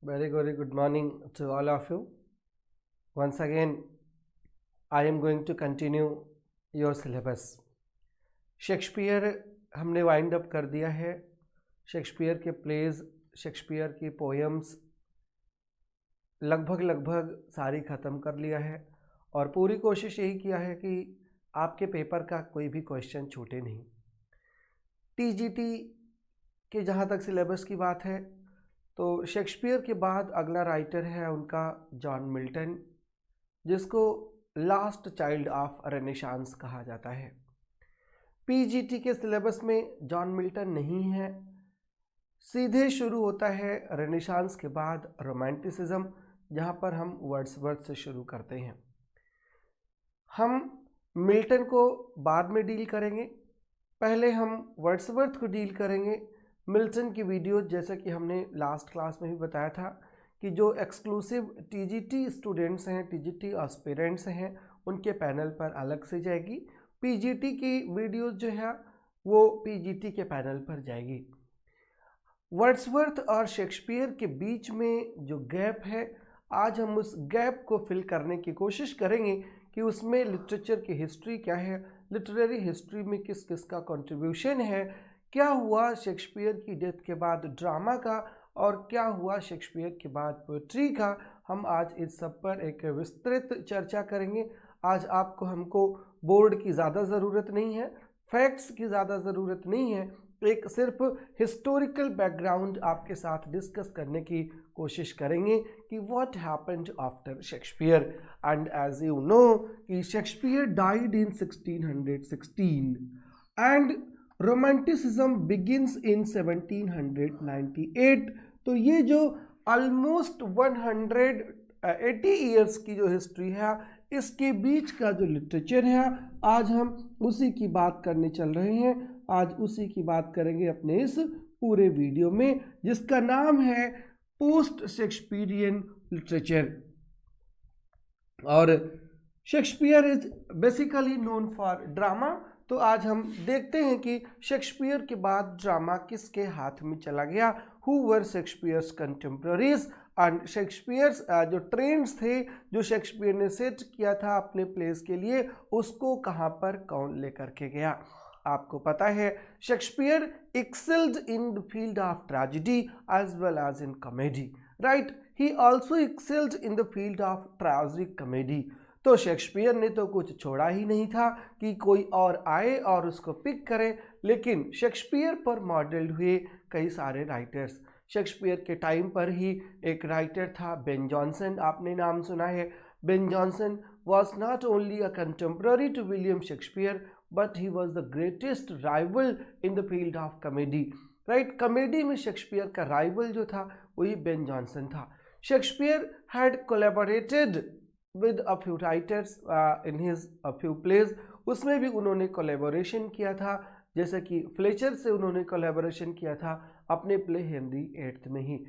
Very good morning to all of you. Once again, I am going to continue your syllabus. Shakespeare हमने wind up कर दिया है. Shakespeare के pledge, Shakespeare की poems लगभग सारी ख़त्म कर लिया है और पूरी कोशिश यही किया है कि आपके पेपर का कोई भी क्वेश्चन छूटे नहीं. टीजीटी के जहाँ तक सिलेबस की बात है तो शेक्सपियर के बाद अगला राइटर है उनका जॉन मिल्टन, जिसको लास्ट चाइल्ड ऑफ रेनेसांस कहा जाता है. पीजीटी के सिलेबस में जॉन मिल्टन नहीं है. सीधे शुरू होता है रेनेसांस के बाद रोमांटिसिज्म, जहाँ पर हम वर्ड्सवर्थ से शुरू करते हैं. हम मिल्टन को बाद में डील करेंगे, पहले हम वर्ड्सवर्थ को डील करेंगे. मिल्टन की वीडियो जैसा कि हमने लास्ट क्लास में भी बताया था कि जो एक्सक्लूसिव टीजीटी स्टूडेंट्स हैं, टीजीटी एस्पिरेंट्स हैं, उनके पैनल पर अलग से जाएगी. पीजीटी की वीडियो जो है वो पीजीटी के पैनल पर जाएगी. वर्ड्सवर्थ और शेक्सपियर के बीच में जो गैप है, आज हम उस गैप को फिल करने की कोशिश करेंगे कि उसमें लिटरेचर की हिस्ट्री क्या है, लिटरेरी हिस्ट्री में किस किस का कंट्रीब्यूशन है, क्या हुआ शेक्सपियर की डेथ के बाद ड्रामा का और क्या हुआ शेक्सपियर के बाद पोएट्री का. हम आज इस सब पर एक विस्तृत चर्चा करेंगे. आज हमको बोर्ड की ज़्यादा ज़रूरत नहीं है, फैक्ट्स की ज़्यादा ज़रूरत नहीं है, एक सिर्फ हिस्टोरिकल बैकग्राउंड आपके साथ डिस्कस करने की कोशिश करेंगे कि what happened after Shakespeare. And as you know कि Shakespeare died in 1616 and romanticism begins in 1798. तो ये जो ऑलमोस्ट 180 ईयर्स की जो हिस्ट्री है, इसके बीच का जो लिटरेचर है, आज हम उसी की बात करने चल रहे हैं. आज उसी की बात करेंगे अपने इस पूरे वीडियो में, जिसका नाम है पोस्ट शेक्सपियरियन लिटरेचर. और Shakespeare is basically known for drama. तो आज हम देखते हैं कि शेक्सपियर के बाद ड्रामा किसके हाथ में चला गया. Who were Shakespeare's contemporaries and Shakespeare's जो ट्रेंड्स थे, जो शेक्सपियर ने सेट किया था अपने प्लेस के लिए, उसको कहाँ पर कौन लेकर के गया. आपको पता है Shakespeare excelled in the field of tragedy as well as in comedy, right. He also excelled in the field of tragic comedy. तो शेक्सपियर ने तो कुछ छोड़ा ही नहीं था कि कोई और आए और उसको पिक करे, लेकिन शेक्सपियर पर मॉडल्ड हुए कई सारे राइटर्स. शेक्सपियर के टाइम पर ही एक राइटर था बेन जॉनसन, आपने नाम सुना है. Ben Johnson was not only a contemporary to William Shakespeare, but he was the greatest rival in the field of comedy, right. Comedy में शेक्सपियर का राइवल जो था वही बेन जॉनसन था. Shakespeare had collaborated with a few writers in his a few plays. उसमें भी उन्होंने collaboration किया था, जैसे कि फ्लेचर से उन्होंने कोलेबोरेशन किया था अपने प्ले हेनरी एट्थ में ही.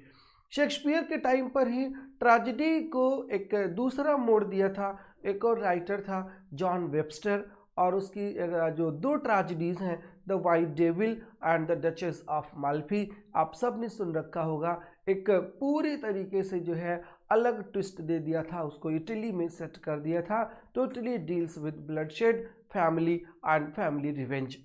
शेक्सपियर के टाइम पर ही ट्रेजेडी को एक दूसरा मोड़ दिया था. एक और राइटर था जॉन वेबस्टर, और उसकी जो दो ट्रेजेडीज़ हैं, the white devil and the duchess of Malfi, आप सब ने सुन रखा होगा. एक पूरी तरीके से जो है अलग ट्विस्ट दे दिया था, उसको इटली में सेट कर दिया था. Totally deals with bloodshed, family and family revenge.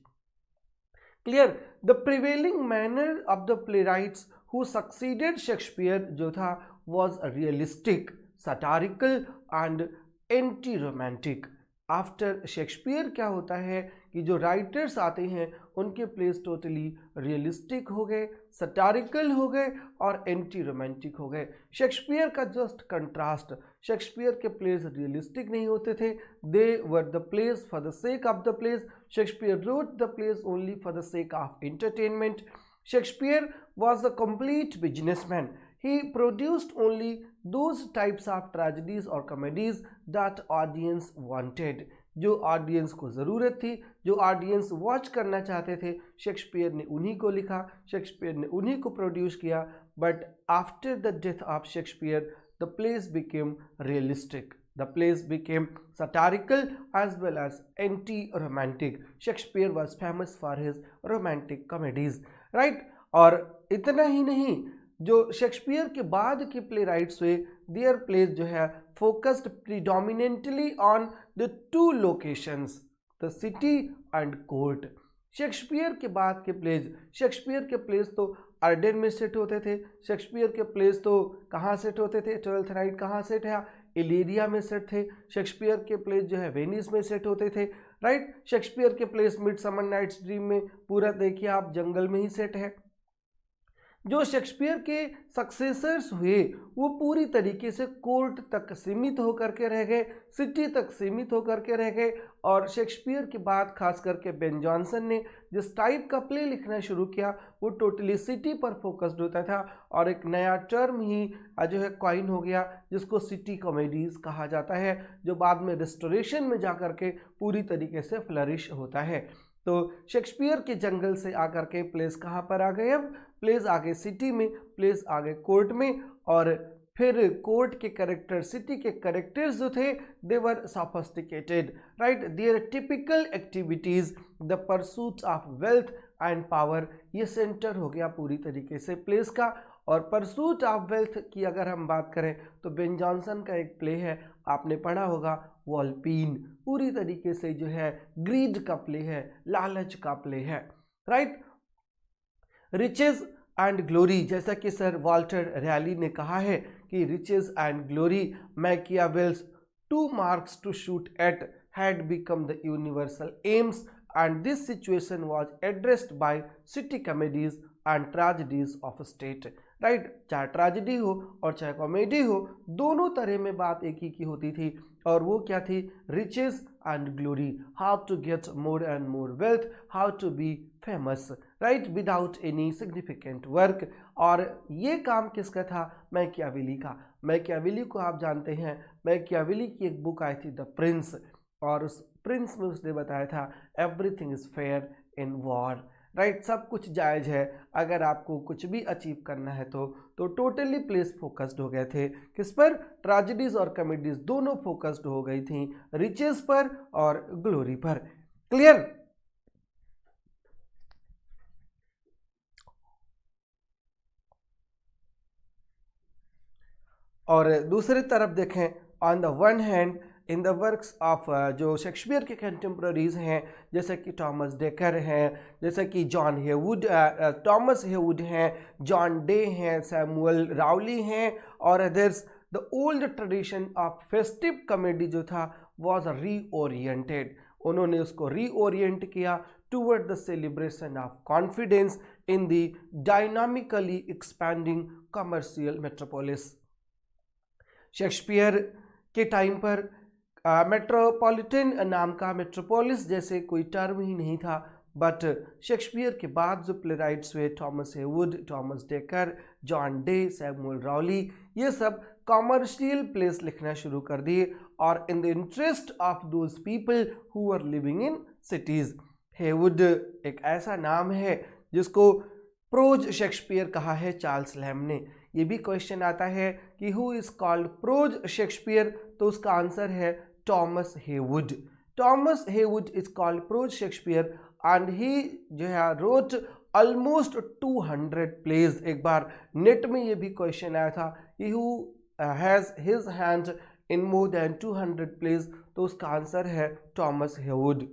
Clear. The prevailing manner of the playwrights who succeeded Shakespeare जो था was realistic, satirical and anti romantic. After Shakespeare क्या होता है कि जो राइटर्स आते हैं उनके प्लेस टोटली रियलिस्टिक हो गए, सटारिकल हो गए और एंटी रोमांटिक हो गए. शेक्सपियर का जस्ट कंट्रास्ट, शेक्सपियर के प्लेस रियलिस्टिक नहीं होते थे, they were the plays for the sake of the plays. Shakespeare wrote the plays only for the sake of entertainment. Shakespeare was a complete businessman. He produced only those types of tragedies or comedies that audience wanted. जो audience को ज़रूरत थी, जो audience watch करना चाहते थे, Shakespeare ने उन्हीं को लिखा, शेक्सपियर ने उन्हीं को प्रोड्यूस किया. But after the death of Shakespeare the place became realistic. The plays became satirical as well as anti-romantic. Shakespeare was famous for his romantic comedies, right? और इतना ही नहीं, जो शेक्सपियर के बाद के प्ले राइट्स हुए, देयर प्लेज जो है focused predominantly on the two locations, the city and court. Shakespeare के बाद के प्लेज, शेक्सपियर के प्लेज तो अर्डेन में सेट होते थे, शेक्सपियर के प्लेज तो कहाँ सेट होते थे, ट्वेल्थ नाइट कहाँ सेट है, इलीरिया में सेट थे। शेक्सपियर के प्लेज जो है वेनिस में सेट होते थे, राइट। शेक्सपियर के प्लेस मिडसमर नाइट्स ड्रीम में पूरा देखिए आप जंगल में ही सेट है। जो शेक्सपियर के सक्सेसर्स हुए वो पूरी तरीके से कोर्ट तक सीमित होकर के रह गए, सिटी तक सीमित होकर के रह गए। और शेक्सपियर के बाद खास करके बेन जॉनसन ने जिस टाइप का प्ले लिखना शुरू किया वो टोटली सिटी पर फोकस्ड होता था, और एक नया टर्म ही जो है कॉइन हो गया जिसको सिटी कॉमेडीज कहा जाता है, जो बाद में रिस्टोरेशन में जाकर के पूरी तरीके से फ्लरिश होता है। तो शेक्सपियर के जंगल से आकर के प्लेस कहाँ पर आ गए, अब प्लेस आ गए सिटी में, प्लेस आ गए कोर्ट में, और फिर कोर्ट के कैरेक्टर, सिटी के कैरेक्टर्स जो थे they were sophisticated, right. Their typical activities, the pursuit of wealth and power, ये सेंटर हो गया पूरी तरीके से प्लेस का। और परसूट ऑफ वेल्थ की अगर हम बात करें तो बेन जॉनसन का एक प्ले है, आपने पढ़ा होगा, वॉल्पीन, पूरी तरीके से जो है ग्रीड का प्ले है, लालच का प्ले है, राइट। रिचेज एंड ग्लोरी, जैसा कि सर वॉल्टर रैली ने कहा है कि riches and glory, Machiavels to marks to shoot at had become the universal aims, and this situation was addressed by city comedies and tragedies of state, right. चाहे tragedy हो और चाहे comedy हो, दोनों तरह में बात एक ही की होती थी, और वो क्या थी, riches and glory, how to get more and more wealth, how to be famous, right, without any significant work. और ये काम किसका था, मैकियावेली का। मैकियावेली को आप जानते हैं, मैकियावेली की एक बुक आई थी द प्रिंस, और उस प्रिंस में उसने बताया था everything is fair in war, right, सब कुछ जायज है अगर आपको कुछ भी अचीव करना है तो टोटली प्लेस फोकस्ड हो गए थे, किस पर, ट्रेजेडीज और कॉमेडीज दोनों फोकस्ड हो गई थी रिचेस पर और ग्लोरी पर। क्लियर। और दूसरी तरफ देखें, on the one hand in the works of जो शेक्सपियर के कंटेम्प्रेरीज हैं, जैसे कि टॉमस डेकर हैं, जैसे कि जॉन हेवुड, टॉमस हेवुड हैं, जॉन डे हैं, सैमुअल राउली हैं और others, the old tradition of festive comedy जो था वॉज रीओरिएंटेड, उन्होंने उसको रीओरिएंट किया toward the celebration of confidence in the dynamically expanding commercial metropolis. Shakespeare के टाइम पर मेट्रोपॉलिटन नाम का, मेट्रोपोलिस जैसे कोई टर्म ही नहीं था, बट शेक्सपियर के बाद जो प्ले राइट्स हुए, Thomas Heywood, Thomas Dekker, John Day, Samuel Rowley, ये सब कॉमर्शियल प्लेस लिखना शुरू कर दिए, और in the interest of those people who are living in cities. Heywood एक ऐसा नाम है जिसको प्रोज शेक्सपियर कहा है चार्ल्स लैम ने। ये भी क्वेश्चन आता है कि who is called prose Shakespeare, तो उसका आंसर है Thomas Heywood. Thomas Heywood is called prose Shakespeare and he जो है रोट ऑलमोस्ट 200 प्लेज। एक बार नेट में ये भी क्वेश्चन आया था कि who has his hand in more than 200 plays, तो उसका आंसर है Thomas Heywood.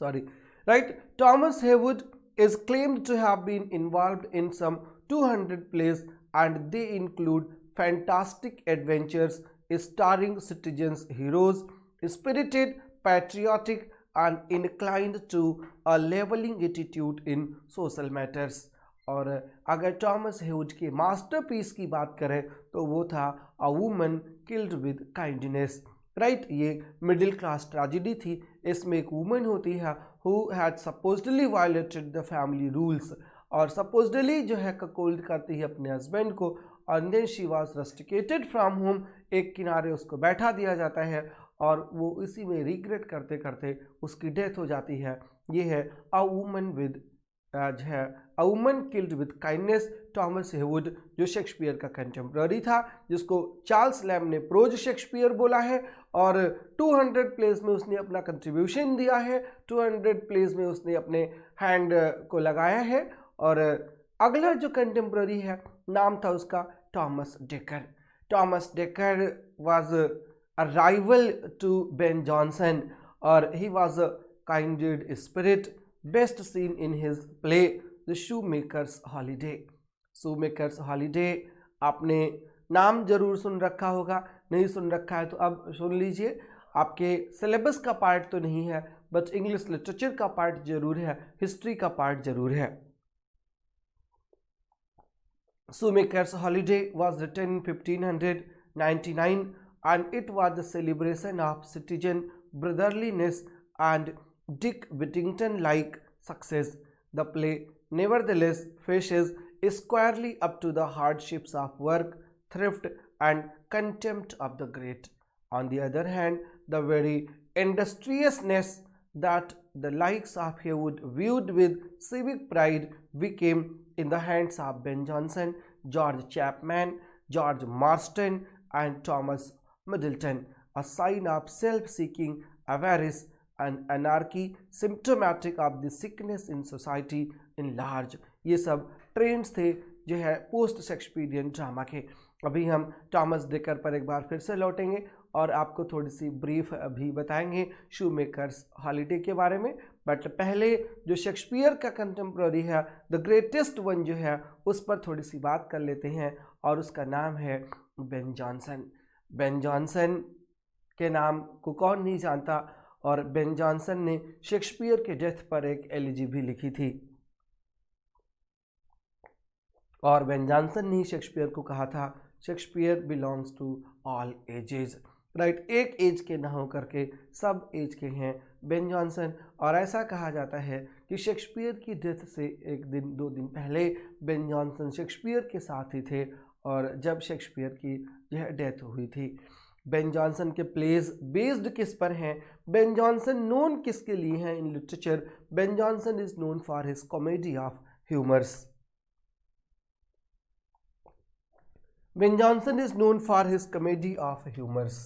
Sorry, right? Thomas Heywood is claimed to have been involved in some 200 plays, and they include fantastic adventures starring citizens heroes, spirited, patriotic, and inclined to a leveling attitude in social matters. और अगर Thomas Heywood के masterpiece की बात करें तो वो था a woman killed with kindness, right. ये मिडिल क्लास ट्रेजेडी थी, इसमें एक वुमन होती है who had supposedly violated the family rules, और सपोजडली जो है ककोल्ड करती है अपने हस्बैंड को, और then she was rusticated from home, एक किनारे उसको बैठा दिया जाता है और वो इसी में रिग्रेट करते करते उसकी डेथ हो जाती है। ये है अ वुमन विद जो है अ woman killed with kindness, Thomas Heywood जो शेक्सपियर का कंटेम्प्रेरी था, जिसको चार्ल्स लैम ने प्रोज शेक्सपियर बोला है, और 200 प्लेस में उसने अपना कंट्रीब्यूशन दिया है, 200 प्लेस में उसने अपने हैंड को लगाया है। और अगला जो कंटेम्प्ररी है नाम था उसका Thomas Dekker. Thomas Dekker was a rival to Ben Jonson और he was a kindred spirit, best scene in his play the Shoemaker's Holiday. Shoemaker's Holiday आपने नाम जरूर सुन रखा होगा, नहीं सुन रखा है तो अब सुन लीजिए। आपके सिलेबस का पार्ट तो नहीं है बट इंग्लिश लिटरेचर का पार्ट जरूर है, हिस्ट्री का पार्ट जरूर है। Shoemakers holiday was written in 1599 and it was the celebration of citizen brotherliness and Dick Whittington-like success. The play nevertheless faces squarely up to the hardships of work, thrift and contempt of the great. On the other hand, the very industriousness that the likes of Heywood viewed with civic pride became in the hands of Ben Jonson, George Chapman, George Marston and Thomas Middleton, a sign of self-seeking avarice and anarchy symptomatic of the sickness in society in large। ये सब trends थे जो है post Shakespearean drama के। अभी हम Thomas decker पर एक बार फिर से लौटेंगे और आपको थोड़ी सी ब्रीफ अभी बताएंगे शूमेकर्स हॉलीडे के बारे में। बट पहले जो शेक्सपियर का कंटेम्प्ररी है द ग्रेटेस्ट वन जो है उस पर थोड़ी सी बात कर लेते हैं और उसका नाम है बेन जॉनसन। बेन जॉनसन के नाम को कौन नहीं जानता, और बेन जॉनसन ने शेक्सपियर के डेथ पर एक एलिजी भी लिखी थी और बेन जॉनसन ने शेक्सपियर को कहा था Shakespeare belongs to all ages, right. एक एज के ना हो करके सब एज के हैं बेन जॉनसन। और ऐसा कहा जाता है कि शेक्सपियर की डेथ से एक दिन 2 दिन पहले बेन जॉनसन शेक्सपियर के साथ ही थे और जब शेक्सपियर की यह डेथ हुई थी। बेन जॉनसन के प्लेज बेस्ड किस पर हैं? बेन जॉनसन नोन किसके लिए हैं in literature? Ben Jonson is known for his comedy of humours. Ben Jonson is known for his comedy of humors.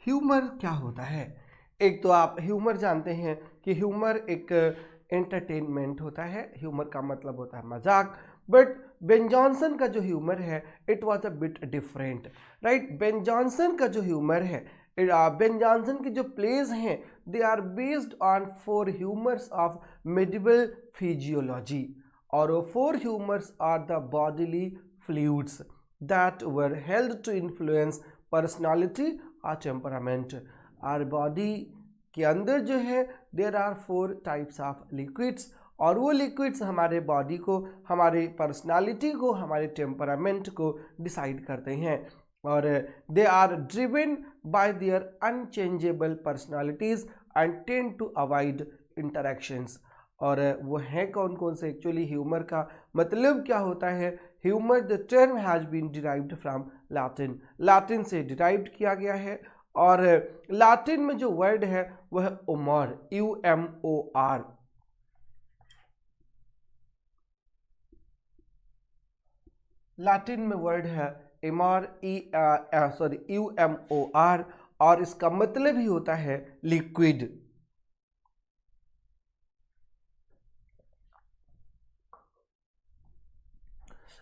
Humour क्या होता है? एक तो आप ह्यूमर जानते हैं कि ह्यूमर एक एंटरटेनमेंट होता है, ह्यूमर का मतलब होता है मजाक। बट बेन जॉनसन का जो ह्यूमर है it was a bit different, right. Ben Jonson का जो ह्यूमर है, बेन जॉनसन की जो प्लेज हैं they are based on 4 humours of medieval physiology, और वो 4 humours are the bodily fluids that were held to influence personality और temperament. Our body के अंदर जो है there are 4 types of liquids, और वो लिक्विड्स हमारे बॉडी को, हमारे पर्सनालिटी को, हमारे टेम्परामेंट को डिसाइड करते हैं। और they are driven by their unchangeable personalities and tend to avoid interactions. और वो हैं कौन कौन से? एक्चुअली ह्यूमर का मतलब क्या होता है? Humour the term has been derived from Latin, Latin से डिराइव्ड किया गया है। और लैटिन में जो वर्ड है वह उमर, UMOR। लैटिन में वर्ड है इमोर, UMOR, और इसका मतलब ही होता है लिक्विड।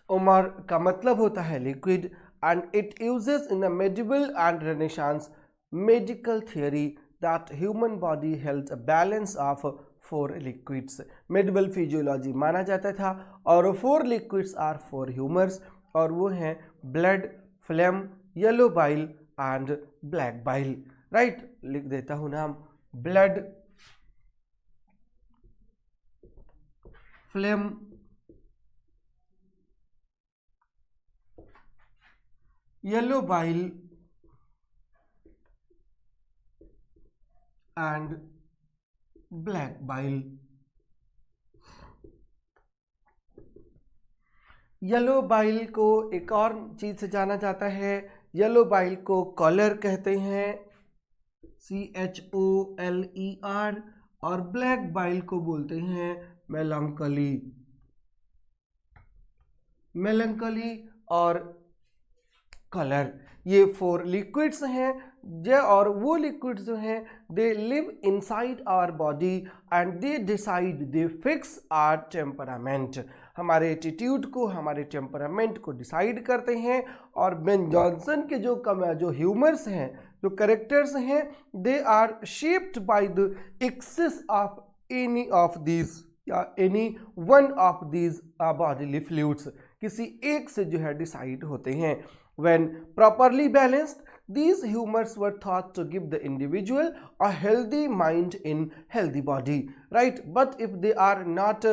उमर का मतलब होता है liquid and it uses in the medieval and renaissance medical theory that human body health a balance of 4 liquids. Medieval physiology माना जाता था और 4 लिक्विड्स आर 4 ह्यूमर्स, और वो हैं blood, flame, yellow bile and black bile, right. लिख देता हूं नाम, blood, flame, yellow bile and black bile. Yellow bile को एक और चीज से जाना जाता है, येलो बाइल को कॉलर कहते हैं, CHOLER, और ब्लैक बाइल को बोलते हैं मेलंकली। मेलंकली और कलर, ये 4 लिक्विड्स हैं जो, और वो लिक्विड्स जो हैं they live inside our body and they decide, they fix our temperament, हमारे एटीट्यूड को, हमारे टेम्परामेंट को डिसाइड करते हैं। और बेन जॉनसन के जो ह्यूमर्स हैं, जो करेक्टर्स हैं, they are shaped by the excess of any of these या any one of these bodily fluids, किसी एक से जो है डिसाइड होते हैं। When properly balanced, these humors were thought to give the individual a healthy mind in healthy body, right? But if they are not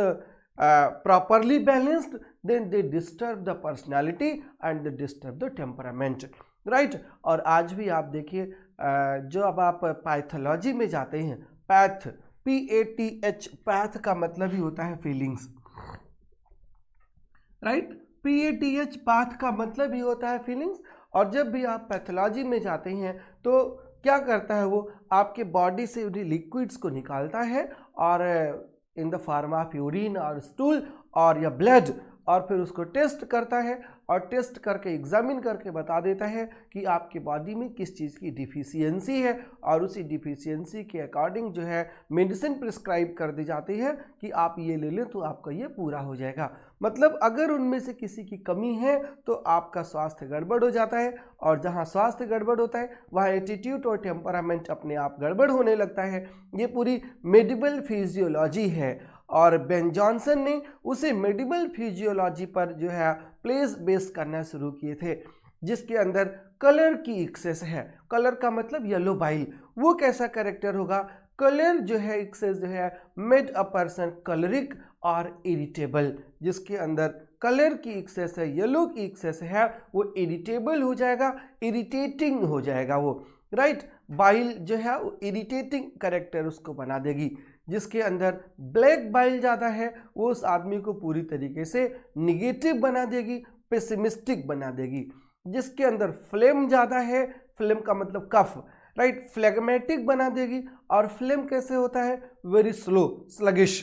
properly balanced, then they disturb the personality and they disturb the temperament, right? और आज भी आप देखिए जो अब आप pathology में जाते हैं, पैथ, PATH, पैथ का मतलब ही होता है फीलिंग्स, राइट? PATH, पाथ का मतलब ही होता है फीलिंग्स। और जब भी आप पैथोलॉजी में जाते हैं तो क्या करता है वो, आपके बॉडी से उन्हीं लिक्विड्स को निकालता है और in the form of urine और स्टूल और या ब्लड, और फिर उसको टेस्ट करता है और टेस्ट करके एग्जामिन करके बता देता है कि आपके बॉडी में किस चीज़ की डिफिशियंसी है, और उसी डिफिशियंसी के अकॉर्डिंग जो है मेडिसिन प्रिस्क्राइब कर दी जाती है कि आप ये ले लें तो आपका ये पूरा हो जाएगा। मतलब अगर उनमें से किसी की कमी है तो आपका स्वास्थ्य गड़बड़ हो जाता है, और जहाँ स्वास्थ्य गड़बड़ होता है वहाँ एटीट्यूड और टेम्परामेंट अपने आप गड़बड़ होने लगता है। ये पूरी मेडिकल फिजियोलॉजी है, और बेन जॉनसन ने उसे मेडिकल फिजियोलॉजी पर जो है प्लेस बेस करना शुरू किए थे, जिसके अंदर कलर की एक्सेस है। कलर का मतलब येलो बाइल। वो कैसा कैरेक्टर होगा, कलर जो है एक्सेस जो है मेड अ पर्सन कलरिक और इरिटेबल, जिसके अंदर कलर की एक्सेस है, येलो की एक्सेस है, वो इरिटेबल हो जाएगा, इरिटेटिंग हो जाएगा वो, राइट? बाइल जो है वो इरिटेटिंग कैरेक्टर उसको बना देगी। जिसके अंदर ब्लैक बाइल ज़्यादा है वो उस आदमी को पूरी तरीके से निगेटिव बना देगी, पेसिमिस्टिक बना देगी। जिसके अंदर फ्लेम ज़्यादा है, फ्लेम का मतलब कफ, राइट, फ्लेगमेटिक बना देगी। और फ्लेम कैसे होता है, वेरी स्लो, स्लगिश,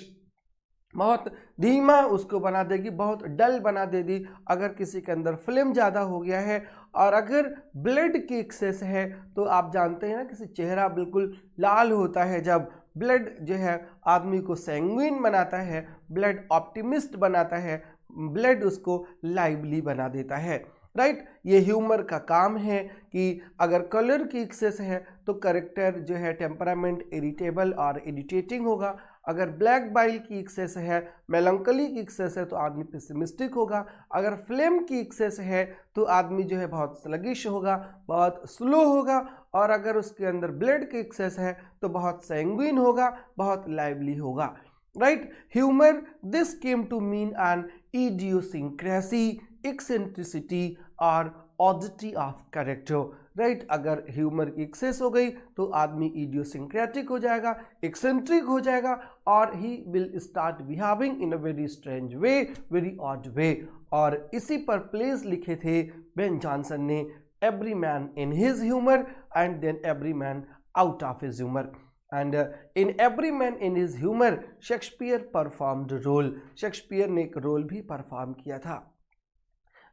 बहुत धीमा उसको बना देगी, बहुत डल बना देगी अगर किसी के अंदर फ्लेम ज़्यादा हो गया है। और अगर ब्लड की एक्सेस है तो आप जानते हैं ना, किसी चेहरा बिल्कुल लाल होता है जब ब्लड जो है आदमी को सैंग्विन बनाता है, ब्लड ऑप्टिमिस्ट बनाता है, ब्लड उसको लाइवली बना देता है, राइट? ये ह्यूमर का काम है कि अगर कलर की एक्सेस है तो करेक्टर जो है टेम्परामेंट इरिटेबल और इरिटेटिंग होगा। अगर ब्लैक बाइल की एक्सेस है, मेलंकली की एक्सेस है तो आदमी पेसिमिस्टिक होगा। अगर फ्लेम की एक्सेस है तो आदमी जो है बहुत स्लगिश होगा, बहुत स्लो होगा। और अगर उसके अंदर ब्लड की एक्सेस है तो बहुत सैंग्विन होगा, बहुत लाइवली होगा, right? Humour this came to mean an idiosyncrasy, eccentricity और ऑडिटी ऑफ कैरेक्टर, राइट? अगर ह्यूमर की एक्सेस हो गई तो आदमी इडियोसिंक्रेटिक हो जाएगा, एक्सेंट्रिक हो जाएगा, और he will start behaving in a very strange way, very odd way. और इसी पर प्लेस लिखे थे बेन जॉनसन ने, every man in his humour and then every man out of his humour. And in every man in his humour Shakespeare performed role, Shakespeare ने एक role भी perform किया था,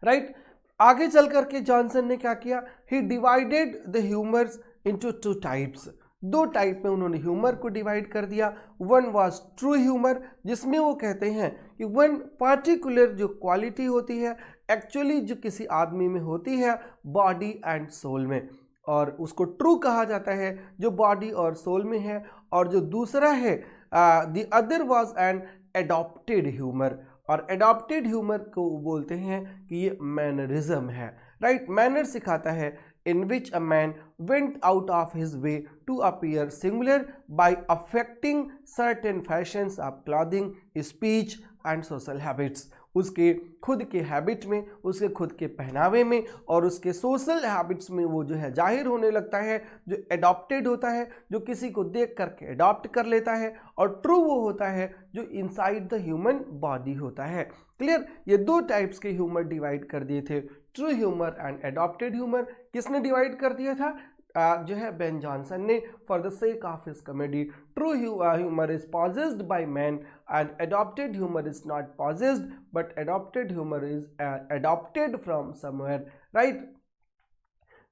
राइट? आगे चल करके जॉनसन ने क्या किया, he divided the humours into 2 types. 2 type में उन्होंने ह्यूमर को डिवाइड कर दिया। वन वाज ट्रू ह्यूमर, जिसमें वो कहते हैं कि वन पार्टिकुलर जो क्वालिटी होती है एक्चुअली जो किसी आदमी में होती है बॉडी एंड सोल में, और उसको ट्रू कहा जाता है जो बॉडी और सोल में है। और जो दूसरा है the other was an adopted humour, और एडॉप्टेड ह्यूमर को बोलते हैं कि ये मैनरिज्म है, राइट? मैनर सिखाता है in which a man went out of his way to appear singular by affecting certain fashions of clothing, speech and social habits। उसके खुद के हैबिट में, उसके खुद के पहनावे में और उसके सोशल हैबिट्स में वो जो है जाहिर होने लगता है। जो एडॉप्टेड होता है, जो किसी को देख करके एडॉप्ट कर लेता है, और ट्रू वो होता है जो इनसाइड द ह्यूमन बॉडी होता है। क्लियर? ये 2 टाइप्स के ह्यूमर डिवाइड कर दिए थे, true humour and adopted humour. किसने डिवाइड कर दिया था? जो है बेन जॉनसन ने for the sake of his comedy. True humour is possessed by man and adopted humour is not possessed but adopted humour is adopted from somewhere, right.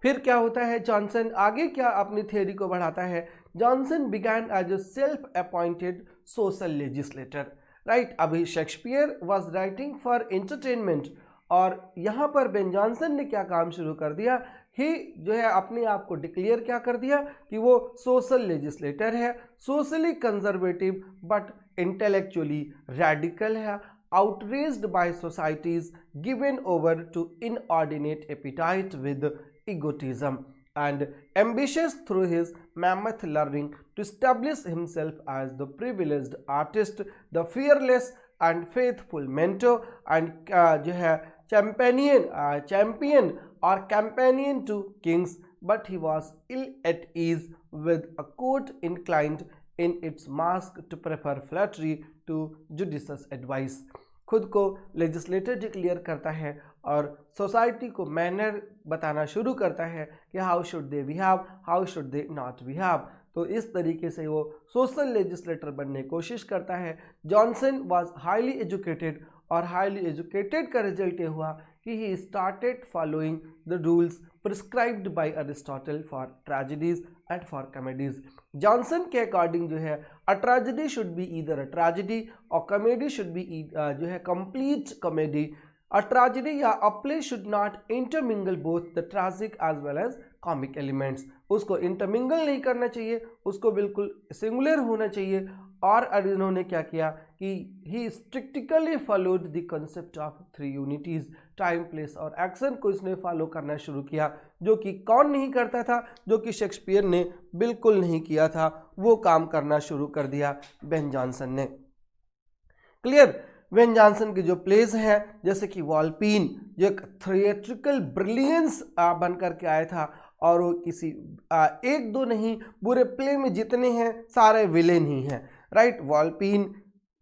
फिर क्या होता है, जॉनसन आगे क्या अपनी थ्योरी को बढ़ाता है। Jonson began as a self appointed social legislator, right. अभी Shakespeare was writing for entertainment और यहाँ पर बेन जॉनसन ने क्या काम शुरू कर दिया, ही जो है अपने आप को डिक्लेयर क्या कर दिया कि वो सोशल लेजिस्लेटर है, socially conservative but intellectually radical है, outraged by societies given over to inordinate appetite with egotism and ambitious through his mammoth learning to establish himself as the privileged artist, the fearless and faithful mentor and जो है champion or companion to kings, but he was ill at ease with a court inclined in its mask to prefer flattery to judicious advice। खुद को legislator declare करता है और society को manner बताना शुरू करता है कि how should they behave, how should they not behave. तो इस तरीके से वो सोशल लेजिस्लेटर बनने की कोशिश करता है। जॉनसन वाज हाईली एजुकेटेड और हाईली एजुकेटेड का रिजल्ट ये हुआ कि he started following the rules prescribed by Aristotle for tragedies and for comedies. Johnson के अकॉर्डिंग जो है a tragedy should be either a tragedy और कॉमेडी शुड बी जो है कंप्लीट कॉमेडी। अ ट्रेजेडी या a play should not intermingle both the tragic as well as comic elements. उसको intermingle नहीं करना चाहिए, उसको बिल्कुल सिंगुलर होना चाहिए। और इन्होंने क्या किया कि he strictly followed the concept of 3 unities, time place और एक्शन को इसने फॉलो करना शुरू किया, जो कि कौन नहीं करता था, जो कि शेक्सपियर ने बिल्कुल नहीं किया था। वो काम करना शुरू कर दिया बेन जॉनसन ने। क्लियर। बेन जॉनसन के जो प्लेज हैं जैसे कि वॉल्पीन, जो एक थिएट्रिकल ब्रिलियंस बन करके आया था और वो किसी एक दो नहीं पूरे प्ले में जितने हैं सारे विलेन ही हैं, राइट। वॉल्पीन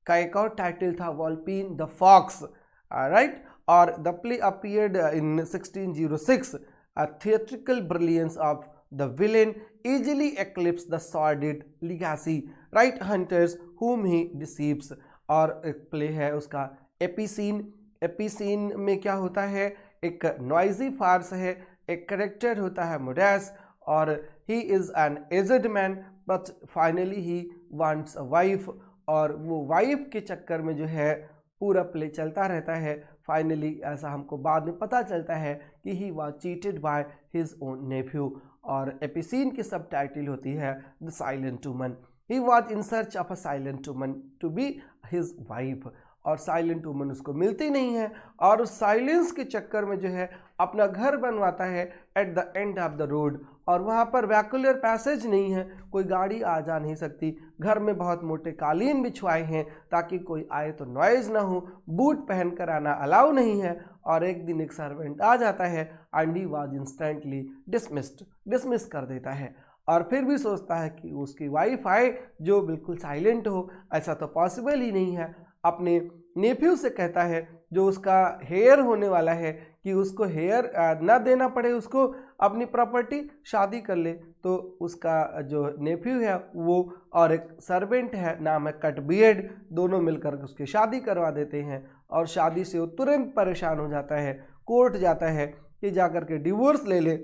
का एक और टाइटल था वॉल्पीन द फॉक्स, राइट। और the play appeared in 1606। A theatrical brilliance of the villain easily eclipse the sordid legacy, right hunters whom he deceives। और एक प्ले है उसका एपिसीन। एपिसीन में क्या होता है, एक नॉइजी फार्स है, एक करेक्टर होता है मोडेस और he is an aged man but finally he wants a wife, और वो वाइफ के चक्कर में जो है पूरा प्ले चलता रहता है। फाइनली ऐसा हमको बाद में पता चलता है कि he was cheated by his own nephew. और एपिसीन की सब टाइटल होती है the silent woman. He was in search of a silent woman to be his wife, और साइलेंट वुमन उसको मिलती नहीं है और उस साइलेंस के चक्कर में जो है अपना घर बनवाता है at the end of the road, और वहाँ पर वैक्यूलर पैसेज नहीं है, कोई गाड़ी आ जा नहीं सकती। घर में बहुत मोटे कालीन बिछवाए हैं ताकि कोई आए तो नॉइज ना हो, बूट पहन कर आना अलाउ नहीं है। और एक दिन एक सर्वेंट आ जाता है and he was instantly dismiss कर देता है, और फिर भी सोचता है कि उसकी वाइफ आए जो बिल्कुल साइलेंट हो। ऐसा तो पॉसिबल ही नहीं है। अपने नेफ्यू से कहता है जो उसका हेयर होने वाला है कि उसको हेयर ना देना पड़े, उसको अपनी प्रॉपर्टी, शादी कर ले। तो उसका जो नेफ्यू है वो और एक सर्वेंट है नाम है कटबियर्ड, दोनों मिलकर उसकी शादी करवा देते हैं। और शादी से वो तुरंत परेशान हो जाता है, कोर्ट जाता है कि जाकर के डिवोर्स ले ले।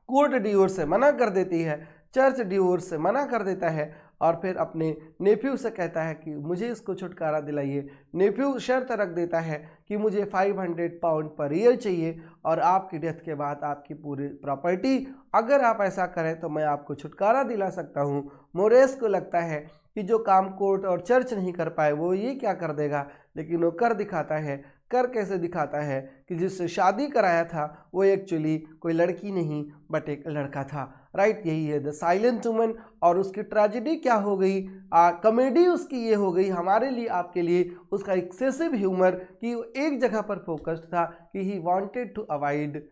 कोर्ट डिवोर्स से मना कर देती है, चर्च डिवोर्स से मना कर देता है, और फिर अपने नेफ्यू से कहता है कि मुझे इसको छुटकारा दिलाइए। नेफ्यू शर्त रख देता है कि मुझे 500 पाउंड पर ईयर चाहिए और आपकी डेथ के बाद आपकी पूरी प्रॉपर्टी, अगर आप ऐसा करें तो मैं आपको छुटकारा दिला सकता हूँ। मोरेस को लगता है कि जो काम कोर्ट और चर्च नहीं कर पाए वो ये क्या कर देगा, लेकिन वो कर दिखाता है। कर कैसे दिखाता है कि जिससे शादी कराया था वो एक्चुअली कोई लड़की नहीं बट एक लड़का था, राइट। यही है द साइलेंट वुमन। और उसकी ट्रेजेडी क्या हो गई, कॉमेडी उसकी ये हो गई हमारे लिए, आपके लिए उसका एक्सेसिव ह्यूमर कि वो एक जगह पर फोकस्ड था कि he wanted to avoid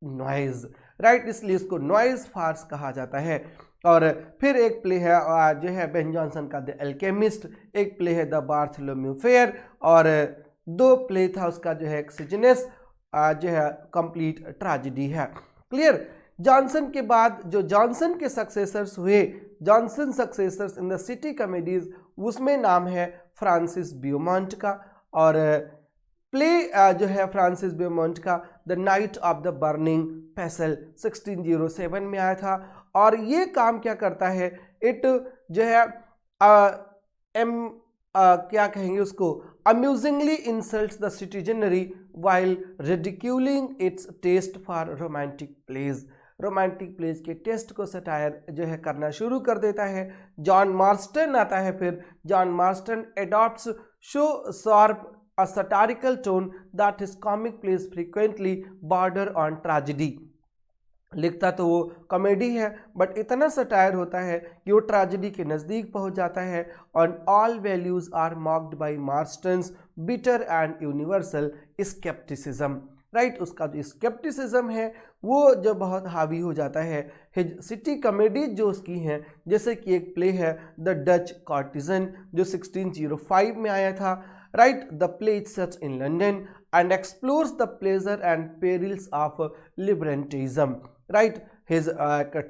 noise, right. इसलिए इसको नॉइज फार्स कहा जाता है। और फिर एक प्ले है जो है बेन जॉनसन का द एल्केमिस्ट, एक प्ले है द बार्थोलोम्यू फेयर, और 2 प्ले था उसका जो है सिजनेस जो है कंप्लीट ट्रेजेडी है। क्लियर। जॉनसन के बाद जो जॉनसन के सक्सेसर्स हुए, Johnson successors in the city comedies, उसमें नाम है फ्रांसिस ब्यूमॉन्ट का। और प्ले जो है फ्रांसिस ब्यूमॉन्ट का the night of the burning पेसल 1607 में आया था। और ये काम क्या करता है, इट जो है क्या कहेंगे उसको, amusingly insults the citizenry while ridiculing its taste for romantic plays. Romantic plays के टेस्ट को सटायर जो है करना शुरू कर देता है। जॉन मार्स्टन आता है, फिर John Marston adopts show sharp a satirical tone that his comic plays frequently border on tragedy। लिखता तो वो कॉमेडी है बट इतना सटायर होता है कि वो ट्रेजेडी के नज़दीक पहुंच जाता है। और all values are mocked by Marston's bitter and universal scepticism. Right, उसका जो स्केप्टिसिज्म है वो जो बहुत हावी हो जाता है। हिज सिटी कॉमेडी जो उसकी हैं, जैसे कि एक प्ले है द डच कॉर्टिजन जो 1605 में आया था। Right, the play is set in London and explores the pleasure and perils of libertinism. Right, his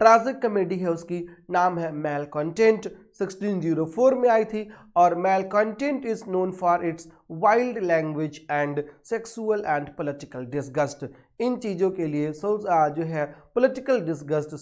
tragic comedy है, उसकी नाम है Malcontent, 1604 में आई थी। और Malcontent is known for its wild language and sexual and political disgust। इन चीज़ों के लिए जो है political disgust,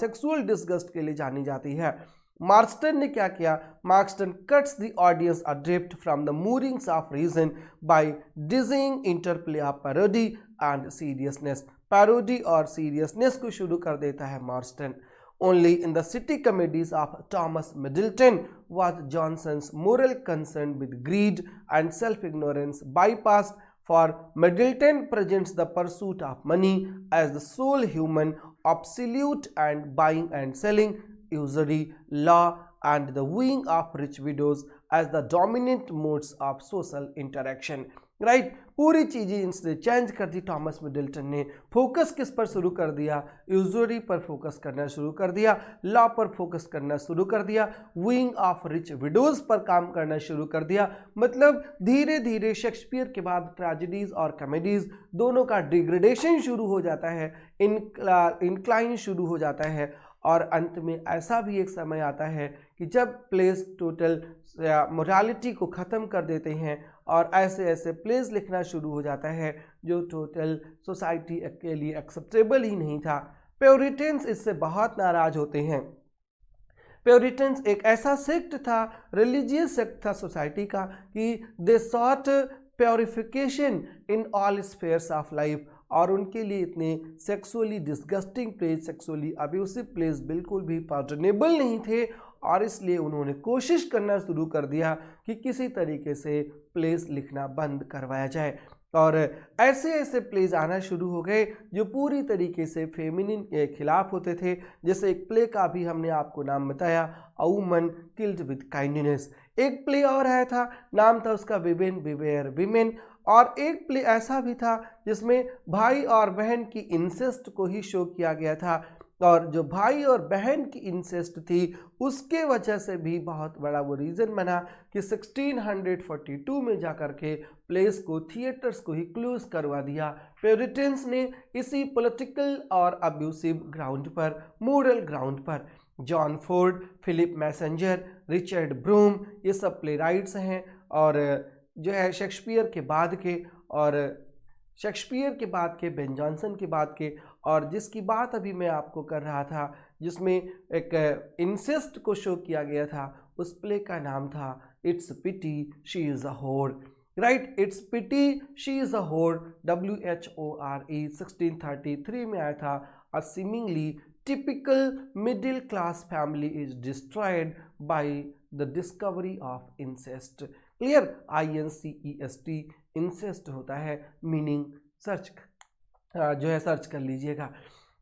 sexual disgust के लिए जानी जाती है। मार्स्टन ने क्या किया, Marston cuts the audience adrift from the moorings of reason by dizzying interplay of parody and seriousness. Parody और सीरियसनेस को शुरू कर देता है Marston. Only in the city comedies of Thomas Middleton was Jonson's moral concern with greed and self ignorance bypassed। For Middleton presents the pursuit of money as the sole human absolute and buying and selling, usury, law and the wooing of rich widows as the dominant modes of social interaction। Right, पूरी चीज़ें इनसे change कर दी Thomas Middleton ने। Focus किस पर शुरू कर दिया, यूजरी पर फोकस करना शुरू कर दिया, लॉ पर फोकस करना शुरू कर दिया, विंग ऑफ रिच विडोज पर काम करना शुरू कर दिया। मतलब धीरे धीरे शेक्सपियर के बाद ट्रेजेडीज और कॉमेडीज दोनों का डिग्रेडेशन शुरू हो जाता है, इंक्लाइन शुरू हो जाता है। और अंत में ऐसा भी एक समय आता है कि जब प्लेस टोटल मोरालिटी को ख़त्म कर देते हैं और ऐसे ऐसे प्लेस लिखना शुरू हो जाता है जो टोटल सोसाइटी के लिए एक्सेप्टेबल ही नहीं था। प्योरिटन्स इससे बहुत नाराज होते हैं। प्योरिटन्स एक ऐसा सेक्ट था, रिलीजियस सेक्ट था सोसाइटी का, कि they sought purification in all spheres of life. और उनके लिए इतने sexually disgusting place, sexually abusive place बिल्कुल भी पार्टनेबल नहीं थे। और इसलिए उन्होंने कोशिश करना शुरू कर दिया कि किसी तरीके से प्लेस लिखना बंद करवाया जाए। और ऐसे ऐसे प्लेज आना शुरू हो गए जो पूरी तरीके से फेमिनिन के खिलाफ होते थे। जैसे एक प्ले का भी हमने आपको नाम बताया, अ वुमन किल्ड विद काइंडनेस। एक प्ले और आया था, नाम था उसका विमेन बिवेयर विमेन। और एक प्ले ऐसा भी था जिसमें भाई और बहन की इंसेस्ट को ही शो किया गया था। और जो भाई और बहन की इंसेस्ट थी उसके वजह से भी बहुत बड़ा वो रीज़न बना कि 1642 में जाकर के प्लेस को, थिएटर्स को ही क्लोज करवा दिया प्योरिटन्स ने, इसी पॉलिटिकल और अब्यूसिव ग्राउंड पर, मोरल ग्राउंड पर। John Ford, Philip Massinger, Richard Brome, ये सब प्ले राइट्स हैं और जो है शेक्सपियर के बाद के, और शेक्सपियर के बाद के, बेन जॉनसन के बाद के। और जिसकी बात अभी मैं आपको कर रहा था जिसमें एक इंसेस्ट को शो किया गया था, उस प्ले का नाम था it's pity she is a whore. Right, it's pity she is a whore, WHORE, 1633 में आया था। A seemingly typical middle class family is destroyed by the discovery of incest. Clear, INCEST, incest होता है, meaning search जो है search कर लीजिएगा।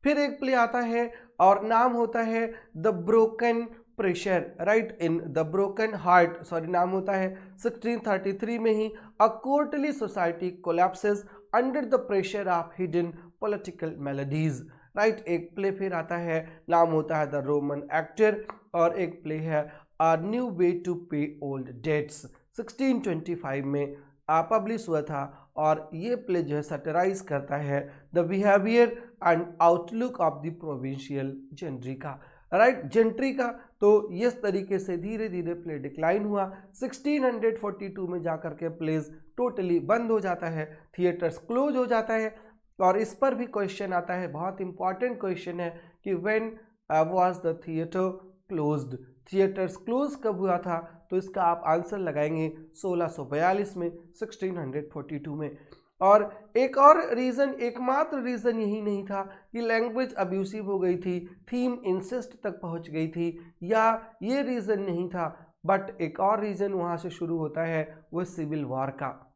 फिर एक प्ले आता है और नाम होता है the broken pressure. Right, in the broken heart, sorry नाम होता है 1633 में ही। A courtly society collapses under the pressure of hidden political melodies. Right, एक प्ले फिर आता है, नाम होता है द रोमन एक्टर। और एक प्ले है अ न्यू वे टू पे ओल्ड डेट्स, 1625 में। पब्लिश हुआ था और ये प्ले जो है सटराइज करता है the behaviour and outlook of the provincial gentry का, राइट, जेंट्री का। तो इस तरीके से धीरे धीरे प्ले डिक्लाइन हुआ। 1642 में जाकर के प्लेज टोटली बंद हो जाता है, थिएटर्स क्लोज हो जाता है। और इस पर भी क्वेश्चन आता है, बहुत इंपॉर्टेंट क्वेश्चन है कि when was the theatre closed, theatres close कब हुआ था? तो इसका आप आंसर लगाएंगे 1642 में, 1642 में। और एक और रीज़न, एकमात्र रीज़न यही नहीं था कि लैंग्वेज अब्यूसिव हो गई थी, थीम इंसेस्ट तक पहुंच गई थी, या ये रीज़न नहीं था, बट एक और रीज़न वहाँ से शुरू होता है, वो सिविल वॉर का।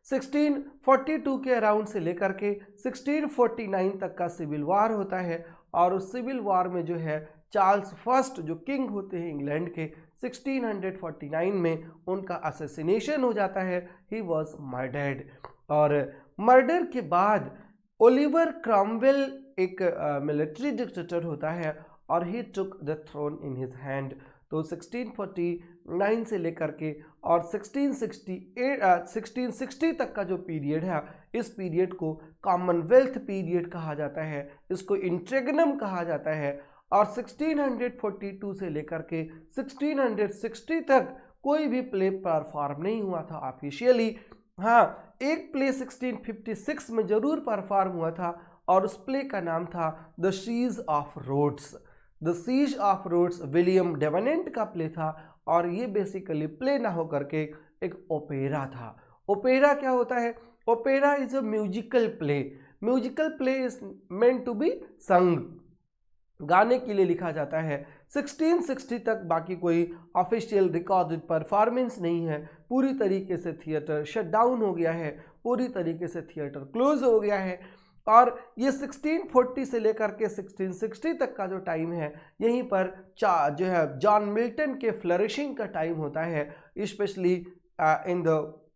1642 के अराउंड से लेकर के 1649 तक का सिविल वॉर होता है। और उस सिविल वॉर में जो है चार्ल्स फर्स्ट जो किंग होते हैं इंग्लैंड के, 1649 में उनका असैसिनेशन हो जाता है, ही वॉज मर्डर्ड। और मर्डर के बाद ओलिवर क्रॉमवेल एक मिलिट्री डिक्टेटर होता है और he took the throne in his hand. तो 1649 से लेकर के और 1660 तक का जो पीरियड है, इस पीरियड को कॉमनवेल्थ पीरियड कहा जाता है, इसको इंट्रेगनम कहा जाता है। और 1642 से लेकर के 1660 तक कोई भी प्ले परफॉर्म नहीं हुआ था ऑफिशियली। हाँ, एक प्ले 1656 में जरूर परफॉर्म हुआ था और उस प्ले का नाम था the siege of Rhodes. The siege of Rhodes William Davenant का प्ले था और ये बेसिकली प्ले ना होकर के एक ओपेरा था। ओपेरा क्या होता है? Opera is a musical play. Musical play is meant to be sung, गाने के लिए लिखा जाता है। 1660 तक बाकी कोई ऑफिशियल रिकॉर्डेड परफॉर्मेंस नहीं है, पूरी तरीके से थिएटर शट डाउन हो गया है, पूरी तरीके से थिएटर क्लोज हो गया है। और ये 1640 से लेकर के 1660 तक का जो टाइम है, यहीं पर जो है जॉन मिल्टन के फ्लरिशिंग का टाइम होता है, especially in the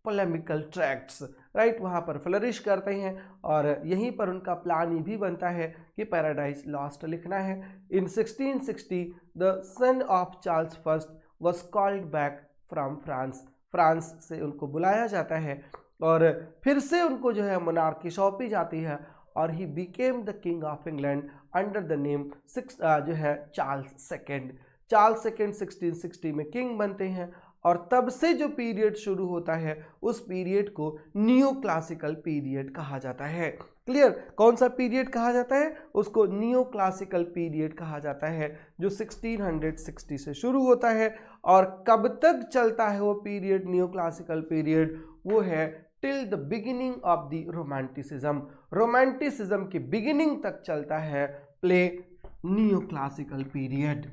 polemical tracts, right, वहाँ पर फ्लरिश करते हैं और यहीं पर उनका प्लान ये भी बनता है कि पैराडाइज लॉस्ट लिखना है। इन 1660 the son of Charles first was called back from France, France से उनको बुलाया जाता है और फिर से उनको जो है मोनार्की सौंपी जाती है और he became the king of England under the name जो है चार्ल्स सेकेंड। चार्ल्स सेकेंड 1660 में किंग बनते हैं और तब से जो पीरियड शुरू होता है उस पीरियड को न्यू क्लासिकल पीरियड कहा जाता है। क्लियर? कौन सा पीरियड कहा जाता है? उसको न्यू क्लासिकल पीरियड कहा जाता है, जो 1660 से शुरू होता है। और कब तक चलता है वो पीरियड, न्यू क्लासिकल पीरियड? वो है till the beginning of the romanticism. Romanticism की बिगिनिंग तक चलता है play new classical period.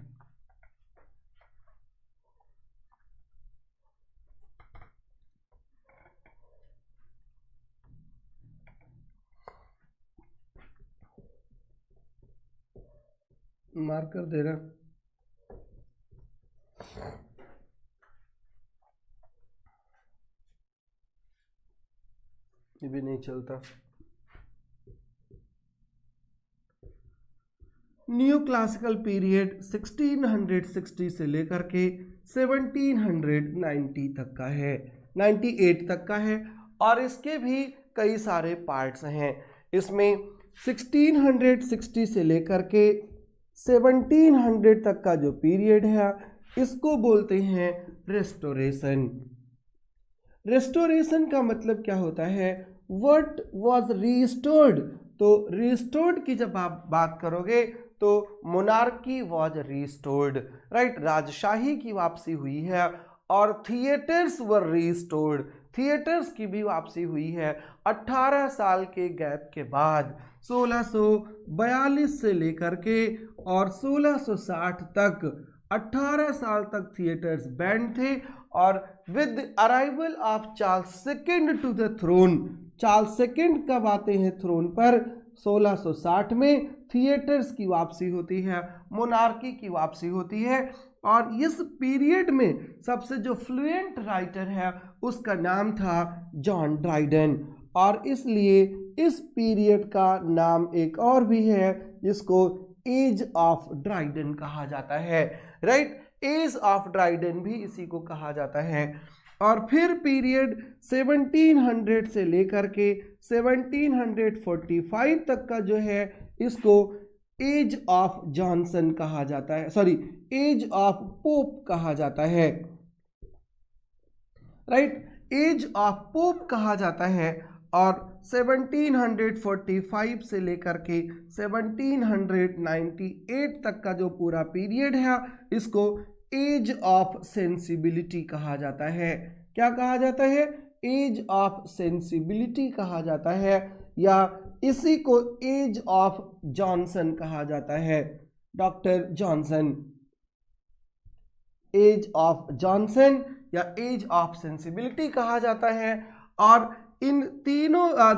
Marker दे रहा, ये भी नहीं चलता। न्यू क्लासिकल पीरियड 1660 से लेकर के 1790 तक का है, 98 तक का है। और इसके भी कई सारे पार्ट्स हैं। इसमें 1660 से लेकर के 1700 तक का जो पीरियड है, इसको बोलते हैं रेस्टोरेशन। रेस्टोरेशन का मतलब क्या होता है? What was restored. तो रिस्टोर्ड की जब आप बात करोगे तो मोनार्की वाज रिस्टोर्ड, राइट, राजशाही की वापसी हुई है। और थिएटर्स वर रिस्टोर्ड, थिएटर्स की भी वापसी हुई है 18 साल के गैप के बाद। 1642 से लेकर के और 1660 तक 18 साल तक थिएटर्स बैंड थे। और with arrival of Charles second to the throne, Charles second कब आते हैं थ्रोन पर? 1660 में थिएटर्स की वापसी होती है, मोनार्की की वापसी होती है। और इस पीरियड में सबसे जो फ्लुएंट राइटर है उसका नाम था जॉन ड्राइडन। और इसलिए इस पीरियड का नाम एक और भी है, जिसको एज ऑफ ड्राइडन कहा जाता है, राइट, एज ऑफ ड्राइडन भी इसी को कहा जाता है। और फिर पीरियड 1700 से लेकर के 1745 तक का जो है इसको एज ऑफ जॉनसन कहा जाता है, सॉरी एज ऑफ पोप कहा जाता है, राइट, एज ऑफ पोप कहा जाता है। और 1745 से लेकर के 1798 तक का जो पूरा पीरियड है इसको एज ऑफ सेंसिबिलिटी कहा जाता है। क्या कहा जाता है? एज ऑफ सेंसिबिलिटी कहा जाता है, या इसी को एज ऑफ जॉनसन कहा जाता है। Doctor Johnson, age of Johnson या एज ऑफ सेंसिबिलिटी कहा जाता है। और इन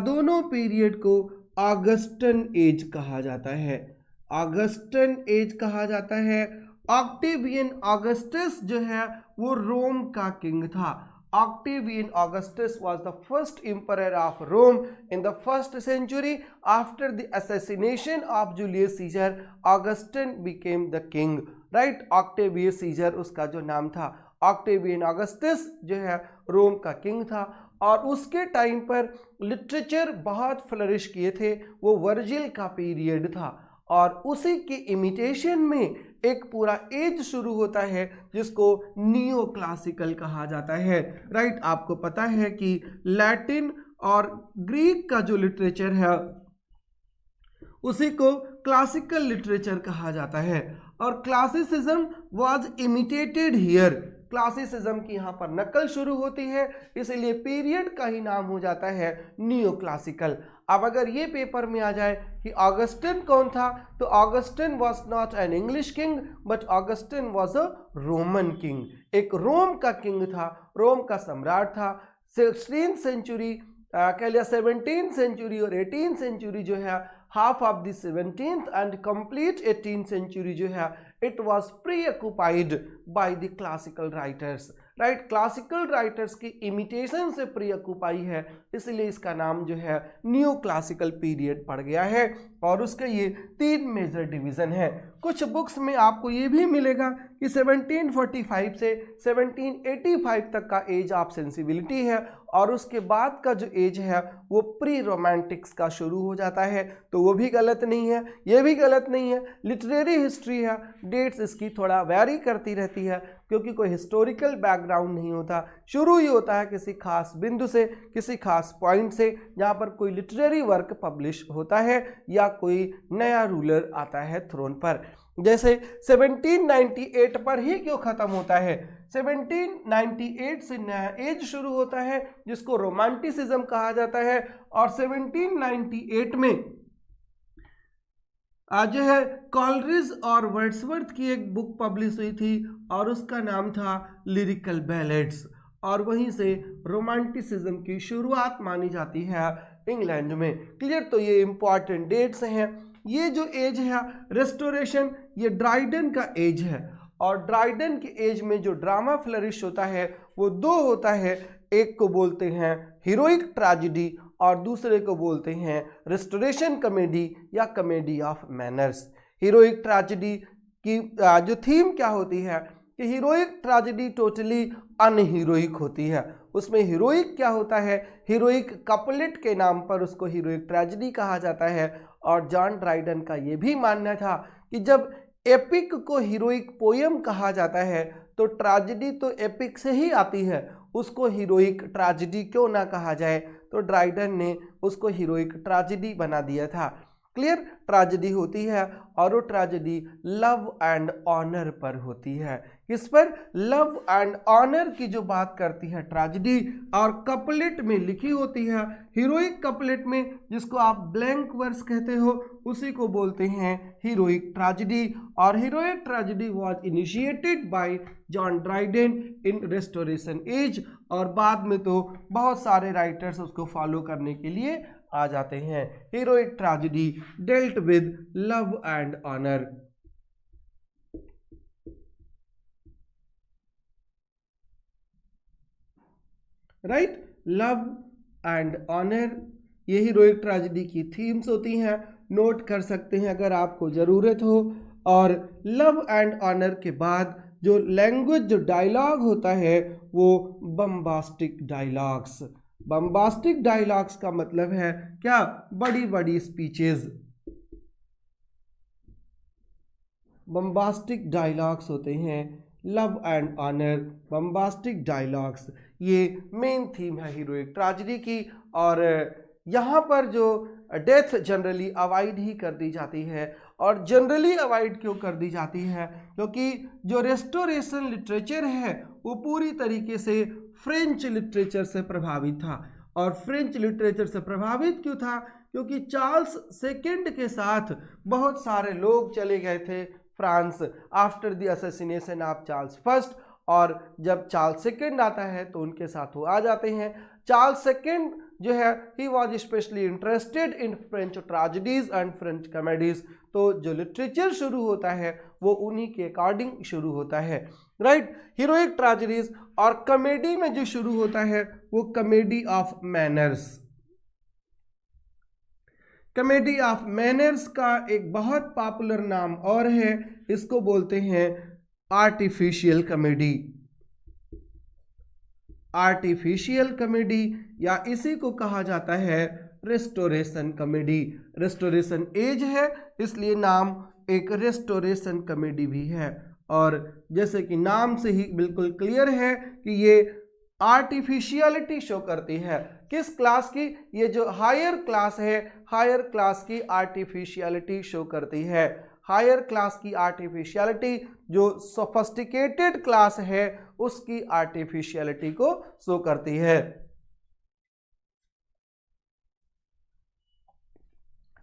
दोनों पीरियड को ऑगस्टन एज कहा जाता है, ऑगस्टन एज कहा जाता है। ऑक्टेवियन ऑगस्टस जो है वो रोम का किंग था। Octavian Augustus was the first emperor of Rome in the 1st century. After the assassination of Julius Caesar, Augustine became the king. Right? Octavius Caesar उसका जो नाम था, Octavian Augustus जो है रोम का किंग था। और उसके टाइम पर लिटरेचर बहुत फ्लरिश किए थे, वो वर्जिल का पीरियड था। और उसी के इमिटेशन में एक पूरा एज शुरू होता है जिसको नियो क्लासिकल कहा जाता है। राइट, आपको पता है कि लैटिन और ग्रीक का जो लिटरेचर है उसी को क्लासिकल लिटरेचर कहा जाता है। और classicism was imitated here, classicism की यहाँ पर नकल शुरू होती है, इसलिए पीरियड का ही नाम हो जाता है नियो क्लासिकल। अब अगर ये पेपर में आ जाए कि ऑगस्टिन कौन था, तो Augustine was not an English king but Augustine was a Roman king. एक रोम का किंग था, रोम का सम्राट था। 16th सेंचुरी कह लिया 17th सेंचुरी और 18th सेंचुरी जो है, half of the 17th and complete 18th century जो है it was preoccupied by the classical writers. Right, classical writers की इमिटेशन से प्रीऑक्युपाई है, इसलिए इसका नाम जो है न्यू क्लासिकल पीरियड पड़ गया है। और उसके ये 3 मेजर डिवीजन है। कुछ बुक्स में आपको ये भी मिलेगा कि 1745 से 1785 तक का एज ऑफ सेंसिबिलिटी है, और उसके बाद का जो एज है वो प्री रोमांटिक्स का शुरू हो जाता है। तो वो भी गलत नहीं है, ये भी गलत नहीं है। लिटरेरी हिस्ट्री है, डेट्स इसकी थोड़ा वैरी करती रहती है क्योंकि कोई हिस्टोरिकल बैकग्राउंड नहीं होता, शुरू ही होता है किसी खास बिंदु से, किसी खास पॉइंट से जहाँ पर कोई लिटरेरी वर्क पब्लिश होता है या कोई नया रूलर आता है थ्रोन पर। जैसे 1798 पर ही क्यों खत्म होता है? 1798 से नया एज शुरू होता है जिसको रोमांटिसिज्म कहा जाता है। और 1798 में आज है कॉलरिज और वर्ड्सवर्थ की एक बुक पब्लिश हुई थी और उसका नाम था लिरिकल बैलेड्स, और वहीं से रोमांटिसिज्म की शुरुआत मानी जाती है इंग्लैंड में। क्लियर? तो ये इंपॉर्टेंट डेट्स हैं। ये जो एज है रेस्टोरेशन, ये ड्राइडन का एज है, और ड्राइडन के एज में जो ड्रामा फ्लरिश होता है वो 2 होता है, एक को बोलते हैं हीरोइक ट्रेजेडी और दूसरे को बोलते हैं रेस्टोरेशन कॉमेडी या comedy of manners. Heroic tragedy की जो थीम क्या होती है कि हीरोइक ट्रेजेडी टोटली अनहीरोइक होती है। उसमें हीरोइक क्या होता है, हीरोइक कपलेट के नाम पर उसको हीरोइक ट्रेजेडी कहा जाता है। और जॉन ड्राइडन का ये भी मानना था कि जब एपिक को हीरोइक पोयम कहा जाता है तो ट्रेजेडी तो एपिक से ही आती है, उसको हीरोइक ट्रेजेडी क्यों ना कहा जाए, तो ड्राइडन ने उसको हीरोइक ट्रेजेडी बना दिया था। क्लियर? ट्रेजेडी होती है और वो ट्रेजेडी लव एंड ऑनर पर होती है। किस पर? लव एंड ऑनर की जो बात करती है ट्रेजेडी, और कपलेट में लिखी होती है। हीरोइक कपलेट में जिसको आप ब्लैंक वर्स कहते हो उसी को बोलते हैं हीरोइक ट्रेजेडी। और heroic tragedy was initiated by John Dryden in restoration age, और बाद में तो बहुत सारे राइटर्स उसको फॉलो करने के लिए आ जाते हैं। Heroic tragedy dealt with love and honour. Right, love and honour ये हीरोइक ट्रेजेडी की थीम्स होती हैं, नोट कर सकते हैं अगर आपको ज़रूरत हो। और लव एंड ऑनर के बाद जो लैंग्वेज जो डायलॉग होता है वो बम्बास्टिक डायलॉग्स। बम्बास्टिक डायलॉग्स का मतलब है क्या, बड़ी बड़ी स्पीचेस। बम्बास्टिक डायलॉग्स होते हैं love and honour, bombastic dialogues, ये मेन थीम है हीरोइक ट्रेजेडी की। और यहाँ पर जो डेथ जनरली अवॉइड ही कर दी जाती है। और जनरली अवॉइड क्यों कर दी जाती है, क्योंकि जो रेस्टोरेशन लिटरेचर है वो पूरी तरीके से फ्रेंच लिटरेचर से प्रभावित था। और फ्रेंच लिटरेचर से प्रभावित क्यों था, क्योंकि चार्ल्स सेकंड के साथ बहुत सारे लोग चले गए थे France after the assassination of Charles first. और जब चार्ल्स सेकंड आता है तो उनके साथ वो आ जाते हैं। चार्ल्स सेकंड जो है he was specially interested in French tragedies and French comedies. तो जो लिटरेचर शुरू होता है वो उन्हीं के अकॉर्डिंग शुरू होता है, राइट। हीरोइक ट्रेजेडीज और कॉमेडी में जो शुरू होता है वो comedy of manners. Comedy of manners का एक बहुत पॉपुलर नाम और है, इसको बोलते हैं आर्टिफिशियल कॉमेडी। आर्टिफिशियल कॉमेडी या इसी को कहा जाता है रेस्टोरेशन कॉमेडी। रेस्टोरेशन एज है इसलिए नाम एक रेस्टोरेशन कॉमेडी भी है। और जैसे कि नाम से ही बिल्कुल क्लियर है कि ये आर्टिफिशियलिटी शो करती है। किस क्लास की, ये जो हायर क्लास है, हायर क्लास की आर्टिफिशियलिटी शो करती है। हायर क्लास की आर्टिफिशियलिटी, जो सोफिस्टिकेटेड क्लास है उसकी आर्टिफिशियलिटी को शो करती है,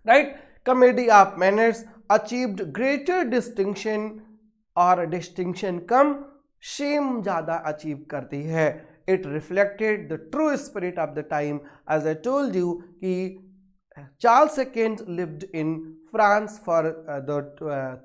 right. Comedy of manners achieved greater distinction, और डिस्टिंक्शन कम, शेम ज्यादा अचीव करती है। It reflected the true spirit of the time. As I told you कि Charles II lived in France for the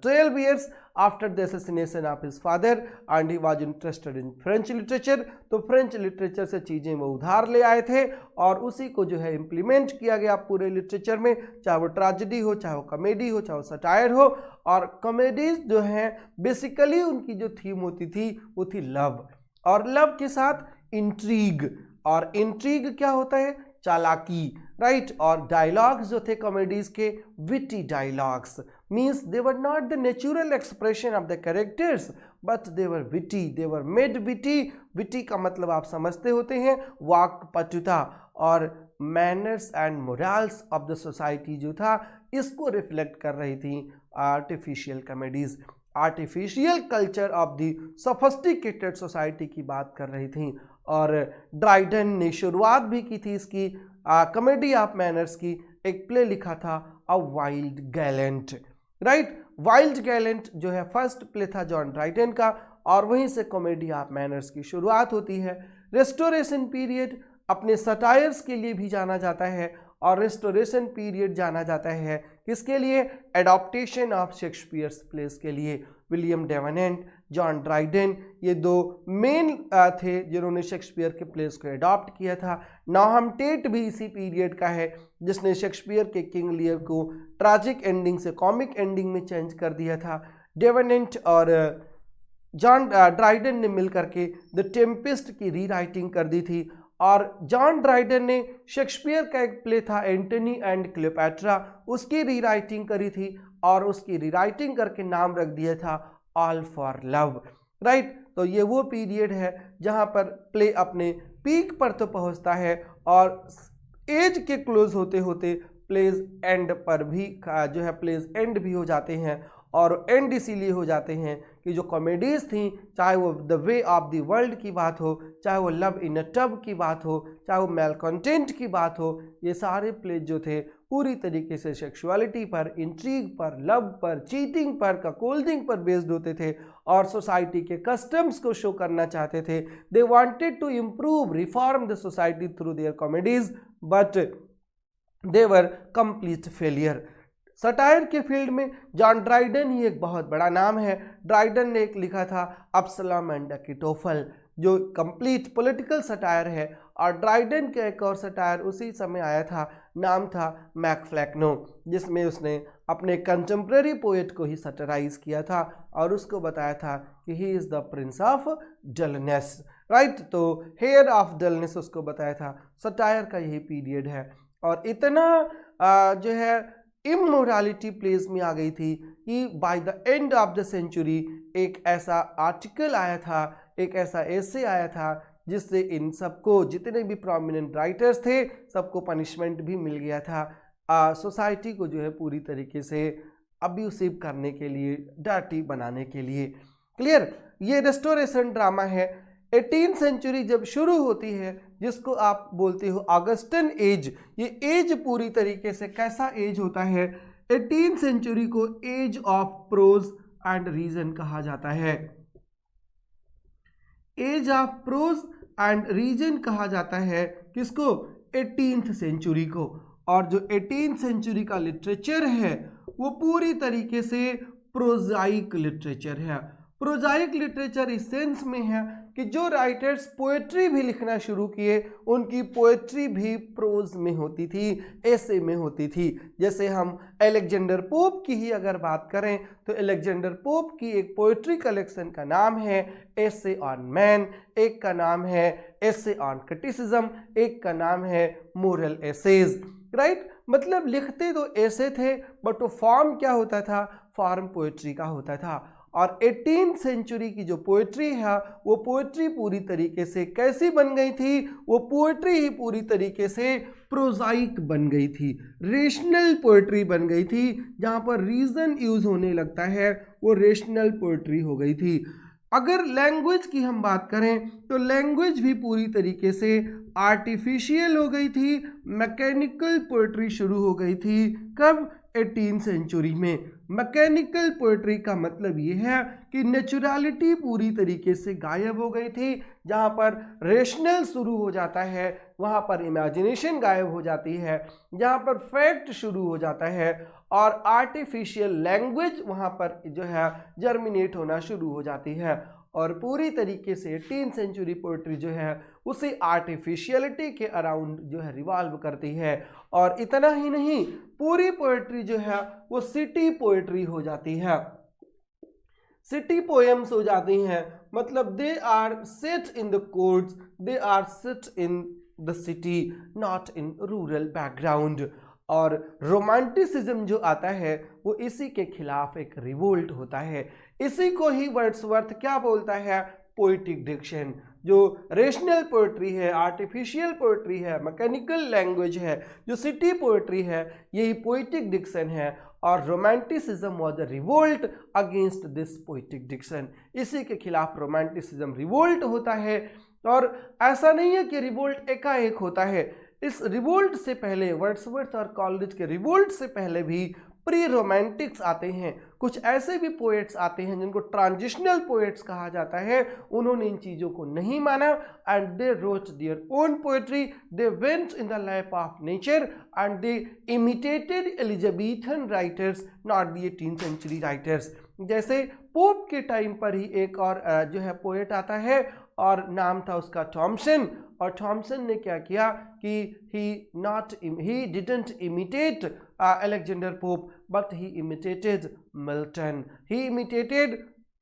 12 years after the assassination of his father and he was interested in French literature। तो French literature से चीज़ें वो उधार ले आए थे और उसी को जो है इम्प्लीमेंट किया गया पूरे लिटरेचर में, चाहे वो ट्रेजेडी हो, चाहे वो कॉमेडी हो, चाहे वो सटायर हो। और कॉमेडीज जो हैं बेसिकली उनकी जो थीम होती थी वो थी लव, और लव के साथ इंट्रीग। और इंट्रीग क्या होता है, चालाकी, राइट। और डायलॉग्स जो थे कॉमेडीज के witty dialogues, means they were not the natural expression of the characters but they were witty, they were made witty. Witty का मतलब आप समझते होते हैं वाक्पटुता। और manners and morals of the society जो था इसको रिफ्लेक्ट कर रही थी artificial comedies. Artificial culture of the sophisticated society की बात कर रही थी। और ड्राइडन ने शुरुआत भी की थी इसकी कॉमेडी ऑफ मैनर्स की, एक प्ले लिखा था a wild gallant, right. Wild gallant जो है फर्स्ट प्ले था जॉन ड्राइडन का, और वहीं से कॉमेडी ऑफ मैनर्स की शुरुआत होती है। रेस्टोरेशन पीरियड अपने सटायर्स के लिए भी जाना जाता है, और रेस्टोरेशन पीरियड जाना जाता है किसके लिए, एडॉप्टेशन ऑफ शेक्सपियर्स प्लेस के लिए। विलियम डेवनेंट, जॉन ड्राइडन, ये दो मेन थे जिन्होंने शेक्सपियर के प्लेस को एडॉप्ट किया था। नॉहम टेट भी इसी पीरियड का है जिसने शेक्सपियर के किंग लियर को ट्रैजिक एंडिंग से कॉमिक एंडिंग में चेंज कर दिया था। डेवनेंट और जॉन ड्राइडन ने मिलकर के द टेम्पेस्ट की रीराइटिंग कर दी थी। और जॉन ड्राइडन ने शेक्सपियर का एक प्ले था एंटनी एंड क्लियोपैट्रा, उसकी रीराइटिंग करी थी, और उसकी रीराइटिंग करके नाम रख दिया था ऑल फॉर लव, राइट। तो ये वो पीरियड है जहाँ पर प्ले अपने पीक पर तो पहुँचता है, और एज के क्लोज होते होते प्लेज एंड पर भी जो है प्लेज एंड भी हो जाते हैं। और एंड इसीलिए हो जाते हैं कि जो कॉमेडीज़ थी, चाहे वो the way of the world की बात हो, चाहे वो लव इन अ टब की बात हो, चाहे वो मैलकंटेंट की बात हो, ये सारे प्लेज जो थे पूरी तरीके से सेक्सुअलिटी पर, इंट्रीग पर, लव पर, चीटिंग पर, ककोल्डिंग पर बेस्ड होते थे, और सोसाइटी के कस्टम्स को शो करना चाहते थे। They wanted to improve, reform the society through their comedies, but they were complete failure. Satire के फील्ड में जॉन ड्राइडन ही एक बहुत बड़ा नाम है। ड्राइडन ने एक लिखा था अब्सलम एंड अकिटोफल, जो कंप्लीट पॉलिटिकल सटायर है, और ड्राइडन का एक और सटायर उसी समय आया था, नाम था मैकफ्लैक्नो, जिसमें उसने अपने कंटेम्प्रेरी पोएट को ही सटराइज किया था और उसको बताया था कि he is the Prince of dullness, right. तो हेयर ऑफ डलनेस उसको बताया था। सटायर का यही पीरियड है और इतना जो है इमोरालिटी प्लेस में आ गई थी कि by the end of the century एक ऐसा आर्टिकल आया था, एक ऐसा एसे आया था जिससे इन सबको, जितने भी प्रोमिनेंट राइटर्स थे, सबको पनिशमेंट भी मिल गया था। सोसाइटी को जो है पूरी तरीके से अब्यूसिव करने के लिए, डर्टी बनाने के लिए। क्लियर। ये रेस्टोरेशन ड्रामा है। 18th सेंचुरी जब शुरू होती है, जिसको आप बोलते हो ऑगस्टन एज, ये एज पूरी तरीके से कैसा एज होता है? 18th सेंचुरी को age of prose and reason कहा जाता है। Age of prose and reason कहा जाता है किसको? 18th सेंचुरी को। और जो 18th सेंचुरी का लिटरेचर है वो पूरी तरीके से प्रोजाइक लिटरेचर है। प्रोजाइक लिटरेचर इस सेंस में है कि जो राइटर्स पोएट्री भी लिखना शुरू किए, उनकी पोएट्री भी प्रोज में होती थी, ऐसे में होती थी। जैसे हम अलेक्जेंडर पोप की ही अगर बात करें तो अलेक्जेंडर पोप की एक पोएट्री कलेक्शन का नाम है एसे ऑन मैन, एक का नाम है एसे ऑन क्रिटिसिज्म, एक का नाम है मोरल एसेज, राइट। मतलब लिखते तो ऐसे थे बट वो फॉर्म क्या होता था? फॉर्म पोएट्री का होता था। और 18th सेंचुरी की जो पोएट्री है वो पोएट्री पूरी तरीके से कैसी बन गई थी? वो पोएट्री ही पूरी तरीके से प्रोजाइक बन गई थी, रेशनल पोएट्री बन गई थी। जहाँ पर रीजन यूज होने लगता है वो रेशनल पोएट्री हो गई थी। अगर लैंग्वेज की हम बात करें तो लैंग्वेज भी पूरी तरीके से आर्टिफिशियल हो गई थी, मैकेनिकल पोएट्री शुरू हो गई थी। कब? 18th सेंचुरी में। मैकेनिकल पोएट्री का मतलब ये है कि नेचुरलिटी पूरी तरीके से गायब हो गई थी। जहाँ पर रेशनल शुरू हो जाता है वहाँ पर इमेजिनेशन गायब हो जाती है, जहाँ पर फैक्ट शुरू हो जाता है और आर्टिफिशियल लैंग्वेज वहाँ पर जो है जर्मिनेट होना शुरू हो जाती है। और पूरी तरीके से 18th सेंचुरी पोएट्री जो है उसी आर्टिफिशियलिटी के अराउंड जो है रिवॉल्व करती है। और इतना ही नहीं, पूरी पोएट्री जो है वो सिटी पोएट्री हो जाती है, सिटी पोएम्स हो जाती हैं। मतलब they are set in the courts, they are set in the city, not in rural background. और रोमांटिसिज्म जो आता है वो इसी के खिलाफ एक रिवोल्ट होता है। इसी को ही वर्ड्सवर्थ क्या बोलता है? Poetic diction. जो रेशनल पोएट्री है, आर्टिफिशियल पोएट्री है, मैकेनिकल लैंग्वेज है, जो सिटी पोएट्री है, यही पोएटिक डिक्शन है। और romanticism was a revolt against this poetic diction. इसी के खिलाफ रोमांटिसिज्म रिवोल्ट होता है। और ऐसा नहीं है कि रिवोल्ट एकाएक होता है। इस रिवोल्ट से पहले, वर्ड्सवर्थ और कॉलरिज के रिवोल्ट से पहले भी प्री रोमांटिक्स आते हैं। कुछ ऐसे भी पोएट्स आते हैं जिनको ट्रांजिशनल पोएट्स कहा जाता है। उन्होंने इन चीज़ों को नहीं माना and they wrote their own poetry, they went in the lap of nature and they imitated Elizabethan writers, not the 18th century writers. जैसे पोप के टाइम पर ही एक और जो है पोएट आता है और नाम था उसका थॉमसन। और थॉमसन ने क्या किया कि he didn't imitate Alexander Pope but he imitated Milton, he imitated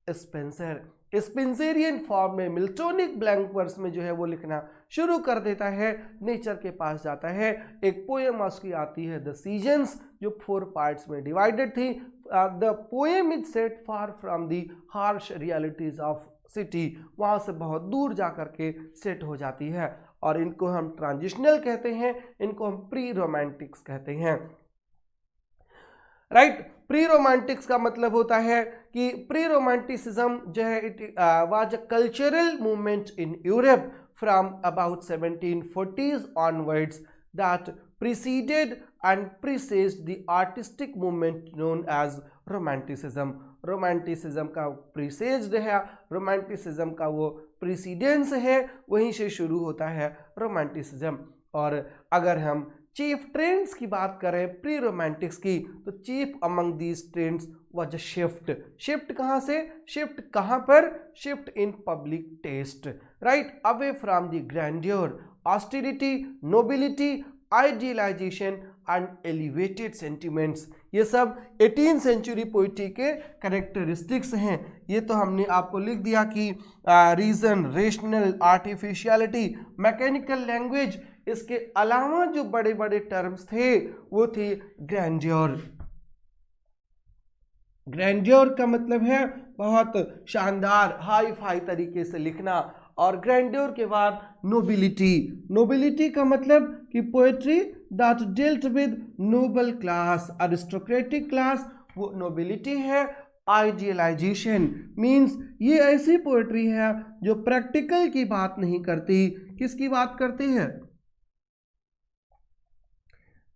Spencer। Spenserian form में, मिल्टोनिक ब्लैंक वर्स में जो है वो लिखना शुरू कर देता है, नेचर के पास जाता है। एक पोएम उसकी आती है द सीजन्स, जो 4 पार्ट्स में डिवाइडेड थी। The poem is set far from the harsh realities of city, वहाँ से बहुत दूर जा कर के सेट हो जाती है। और इनको हम ट्रांजिशनल कहते हैं, इनको हम प्री रोमांटिक्स कहते हैं, राइट। प्री रोमांटिक्स का मतलब होता है कि प्री रोमांटिसिज्म जो है it was a cultural movement in Europe from about 1740s onwards that preceded and presaged the artistic movement known as romanticism। Romanticism का प्रीसेज्ड है, रोमांटिसिज्म का वो प्रीसीडेंस है, वहीं से शुरू होता है रोमांटिसिज्म। और अगर हम चीफ ट्रेंड्स की बात करें प्री रोमांटिक्स की, तो chief among these trends was shift. Shift कहाँ से? शिफ्ट कहाँ पर? Shift in public taste, right, away from the grandeur, austerity, nobility, idealisation and elevated sentiments. ये सब 18th सेंचुरी पोइट्री के कैरेक्टरिस्टिक्स हैं। ये तो हमने आपको लिख दिया कि reason, rational, artificiality, mechanical language. इसके अलावा जो बड़े बड़े टर्म्स थे वो थे ग्रैंडियर। ग्रैंडियर का मतलब है बहुत शानदार, हाई फाई तरीके से लिखना। और ग्रैंडियर के बाद नोबिलिटी। नोबिलिटी का मतलब कि poetry that dealt with noble class, aristocratic class, वो नोबिलिटी है। आइडियलाइजेशन मीन्स ये ऐसी पोएट्री है जो प्रैक्टिकल की बात नहीं करती। किसकी बात करती है?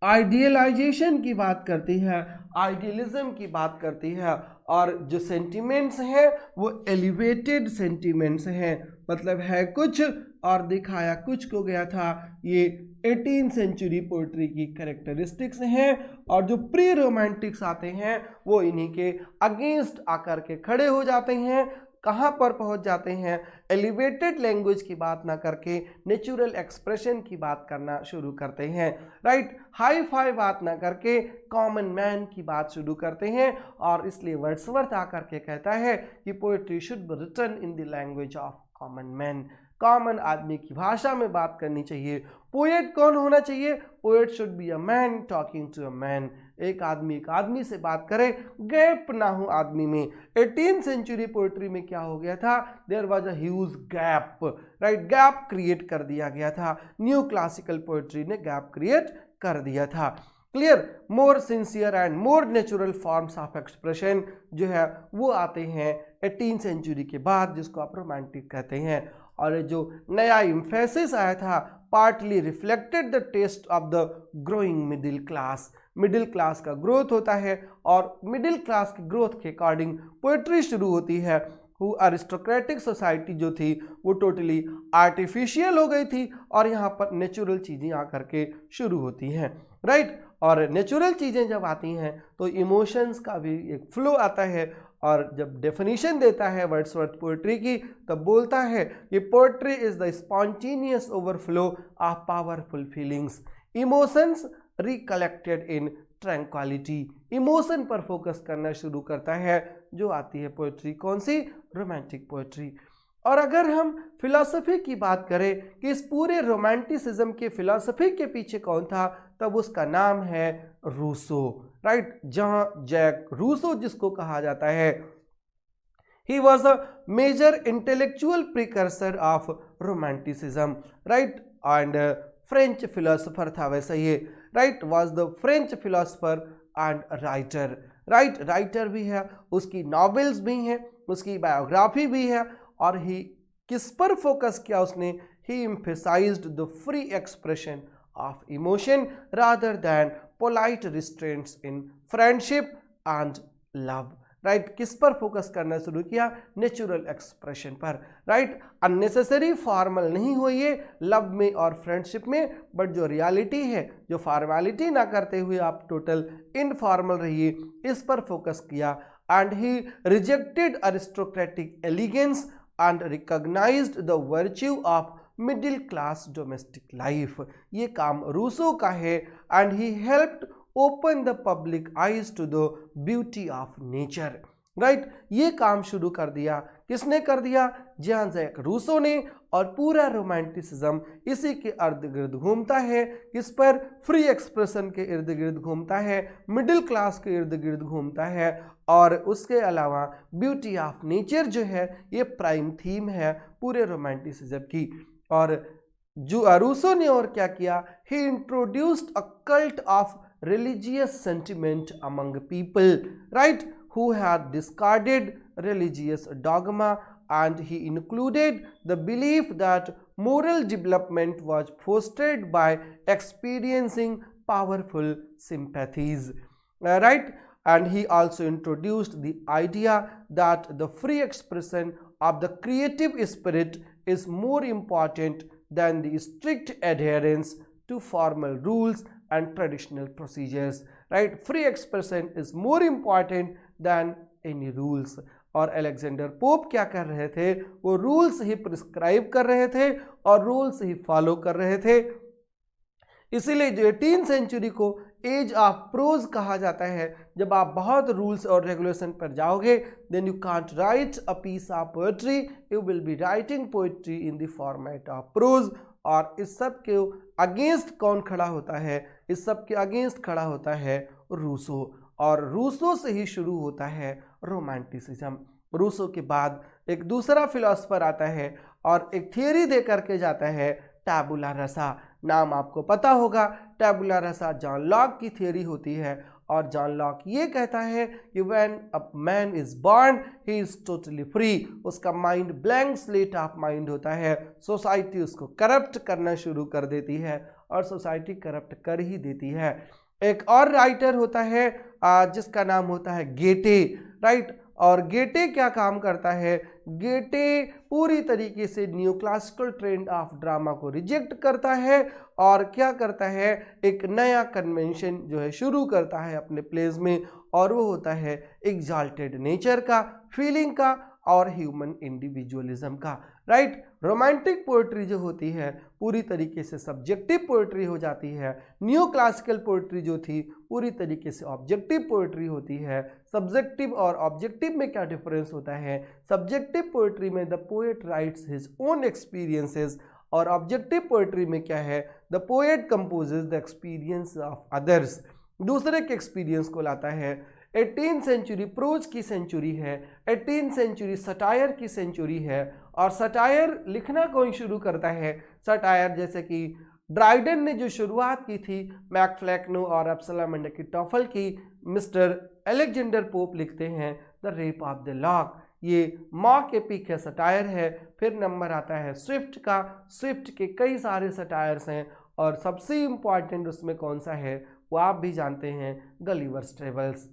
आइडियलाइजेशन की बात करती है, आइडियलिज्म की बात करती है। और जो सेंटिमेंट्स हैं वो एलिवेटेड सेंटिमेंट्स हैं, मतलब है कुछ और दिखाया कुछ को गया था। ये 18th सेंचुरी पोइट्री की कैरेक्टरिस्टिक्स हैं। और जो प्री रोमांटिक्स आते हैं वो इन्हीं के अगेंस्ट आकर के खड़े हो जाते हैं। कहाँ पर पहुँच जाते हैं? एलिवेटेड लैंग्वेज की बात ना करके नेचुरल एक्सप्रेशन की बात करना शुरू करते हैं, राइट। हाई फाई बात ना करके कॉमन मैन की बात शुरू करते हैं। और इसलिए वर्ड्सवर्थ आकर के कहता है कि poetry should be written in the language of common man. Common आदमी की भाषा में बात करनी चाहिए। पोएट कौन होना चाहिए? Poet should be a man talking to a man. एक आदमी से बात करे, गैप ना हो आदमी में। 18th सेंचुरी पोएट्री में क्या हो गया था? There was a huge gap, right, gap create कर दिया गया था। न्यू क्लासिकल पोएट्री ने गैप क्रिएट कर दिया था। Clear? More sincere and more natural forms of expression जो है वो आते हैं 18th सेंचुरी के बाद, जिसको आप रोमांटिक कहते हैं। और जो नया इम्फेसिस आया था, partly reflected the taste of the growing middle class. Middle class का ग्रोथ होता है और मिडिल क्लास की ग्रोथ के अकॉर्डिंग पोएट्री शुरू होती है। वो अरिस्टोक्रेटिक सोसाइटी जो थी वो टोटली आर्टिफिशियल हो गई थी और यहाँ पर नेचुरल चीज़ें आकर के शुरू होती हैं, राइट। और नेचुरल चीज़ें जब आती हैं तो इमोशंस का भी एक फ्लो आता है। और जब डेफिनेशन देता है वर्ड्सवर्थ पोएट्री की, तब बोलता है कि poetry is the spontaneous overflow of powerful feelings, emotions recollected in tranquillity. Emotion पर फोकस करना शुरू करता है जो आती है पोएट्री, कौन सी? Romantic poetry. और अगर हम फिलॉसफी की बात करें कि इस पूरे रोमांटिसिज्म के फिलॉसफी के पीछे कौन था, तब उसका नाम है रूसो, राइट। जहां जैक रूसो जिसको कहा जाता है, he was a major intellectual precursor of romanticism, right. And French philosopher था वैसे ये, right, was the French philosopher and writer, right. Writer भी है, उसकी नॉवेल्स भी हैं, उसकी बायोग्राफी भी है। और ही किस पर फोकस किया उसने? He emphasized the free expression of emotion rather than polite restraints in friendship and love, right. किस पर फोकस करना शुरू किया? नेचुरल एक्सप्रेशन पर, राइट। अननेसेसरी फॉर्मल नहीं हो ये लव में और फ्रेंडशिप में, बट जो रियलिटी है, जो फॉर्मेलिटी ना करते हुए आप टोटल इनफॉर्मल रहिए, इस पर फोकस किया। And he rejected aristocratic elegance and recognised the virtue of middle class domestic life. ये काम रूसो का है। And he helped open the public eyes to the beauty of nature, right. ये काम शुरू कर दिया, किसने कर दिया? जॉन जैक रूसो ने। और पूरा रोमांटिसिज्म इसी के इर्द गिर्द घूमता है। किस पर? फ्री एक्सप्रेशन के इर्द गिर्द घूमता है, मिडिल क्लास के इर्द गिर्द घूमता है। और उसके अलावा ब्यूटी ऑफ नेचर जो है ये प्राइम थीम है पूरे रोमांटिसिज्म की। और जो रूसो ने और क्या किया? He introduced a cult of religious sentiment among people, right, who had discarded religious dogma, and he included the belief that moral development was fostered by experiencing powerful sympathies, right. And he also introduced the idea that the free expression of the creative spirit is more important than the strict adherence to formal rules and traditional procedures, right? Free expression is more important than any rules. और Alexander pope क्या कर रहे थे, वो rules ही prescribe कर रहे थे और रूल्स ही फॉलो कर रहे थे। इसीलिए जो 18th सेंचुरी को एज ऑफ प्रोज कहा जाता है। जब आप बहुत रूल्स और रेगुलेशन पर जाओगे, then you can't write a piece of poetry, you will be writing poetry in the format of prose. और इस सब के अगेंस्ट कौन खड़ा होता है, इस सब के अगेंस्ट खड़ा होता है रूसो, और रूसो से ही शुरू होता है रोमांटिसिज्म। रूसो के बाद एक दूसरा फिलोसफर आता है और एक थियरी दे करके जाता है, टैबुला रसा। नाम आपको पता होगा, टैबुला रसा जॉन लॉक की थियरी होती है। और जॉन लॉक ये कहता है कि when a man is born he is totally free, उसका mind blank slate of mind होता है। सोसाइटी उसको करप्ट करना शुरू कर देती है और सोसाइटी करप्ट कर ही देती है। एक और राइटर होता है जिसका नाम होता है गेटे, राइट। और गेटे क्या काम करता है, गेटे पूरी तरीके से new classical trend of drama को रिजेक्ट करता है और क्या करता है, एक नया कन्वेंशन जो है शुरू करता है अपने प्लेस में, और वो होता है एग्जाल्टेड नेचर का, फीलिंग का और ह्यूमन इंडिविजुअलिज्म का, राइट। रोमांटिक पोएट्री जो होती है पूरी तरीके से सब्जेक्टिव पोएट्री हो जाती है। न्यू क्लासिकल पोएट्री जो थी पूरी तरीके से ऑब्जेक्टिव पोएट्री होती है। सब्जेक्टिव और ऑब्जेक्टिव में क्या डिफरेंस होता है, सब्जेक्टिव पोएट्री में the poet rights his own experiences, और ऑब्जेक्टिव पोएट्री में क्या है, the poet composes the experience of others, दूसरे के एक्सपीरियंस को लाता है। 18th सेंचुरी प्रोज की सेंचुरी है, 18th सेंचुरी सटायर की सेंचुरी है। और सटायर लिखना कौन शुरू करता है, सटायर जैसे कि ड्राइडन ने जो शुरुआत की थी, मैकफ्लेक्नो और अब्सलम एंड टॉफल की, मिस्टर अलेक्जेंडर पोप लिखते हैं the rape of the lock. ये मॉक एपिक है, सटायर है। फिर नंबर आता है स्विफ्ट का, स्विफ्ट के कई सारे सटायर्स हैं और सबसे इम्पॉर्टेंट उसमें कौन सा है वो आप भी जानते हैं, गलिवर्स ट्रेवल्स।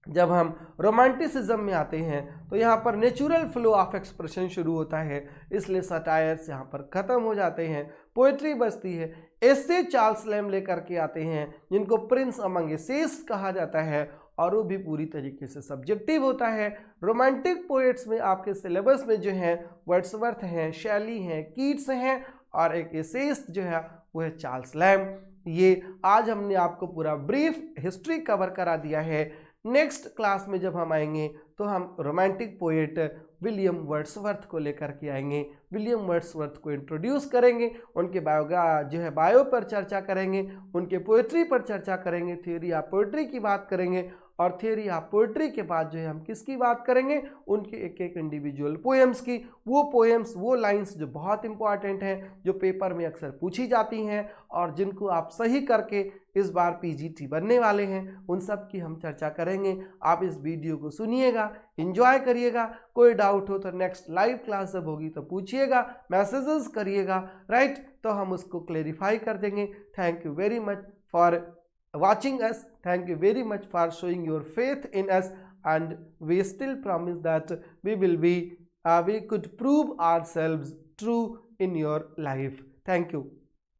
जब हम रोमांटिसिज्म में आते हैं तो यहाँ पर नेचुरल फ्लो ऑफ एक्सप्रेशन शुरू होता है, इसलिए सटायर्स यहाँ पर ख़त्म हो जाते हैं, पोएट्री बचती है। एसे चार्ल्स लैम लेकर के आते हैं जिनको प्रिंस अमंग एसेस कहा जाता है, और वो भी पूरी तरीके से सब्जेक्टिव होता है। रोमांटिक पोएट्स में आपके सिलेबस में जो है वर्ड्सवर्थ हैं, शैली हैं, कीट्स हैं, और एक एसेइस्ट जो है वो है चार्ल्स लैम। ये आज हमने आपको पूरा ब्रीफ हिस्ट्री कवर करा दिया है। नेक्स्ट क्लास में जब हम आएंगे तो हम रोमांटिक पोएट विलियम वर्ड्सवर्थ को लेकर के आएंगे, विलियम वर्ड्सवर्थ को इंट्रोड्यूस करेंगे, उनके बायो पर चर्चा करेंगे, उनके पोएट्री पर चर्चा करेंगे, थ्योरी ऑफ पोएट्री की बात करेंगे, और थ्योरी ऑफ पोएट्री के बाद जो है हम किसकी बात करेंगे, उनके एक एक इंडिविजुअल पोएम्स की। वो पोएम्स, वो लाइंस जो बहुत इंपॉर्टेंट हैं, जो पेपर में अक्सर पूछी जाती हैं और जिनको आप सही करके इस बार पीजीटी बनने वाले हैं, उन सब की हम चर्चा करेंगे। आप इस वीडियो को सुनिएगा, एंजॉय करिएगा। कोई डाउट हो तो नेक्स्ट लाइव क्लास जब होगी तो पूछिएगा, मैसेजेस करिएगा, राइट, तो हम उसको क्लेरिफाई कर देंगे। Thank you very much for watching us, thank you very much for showing your faith in us, and we still promise that we could prove ourselves true in your life. Thank you.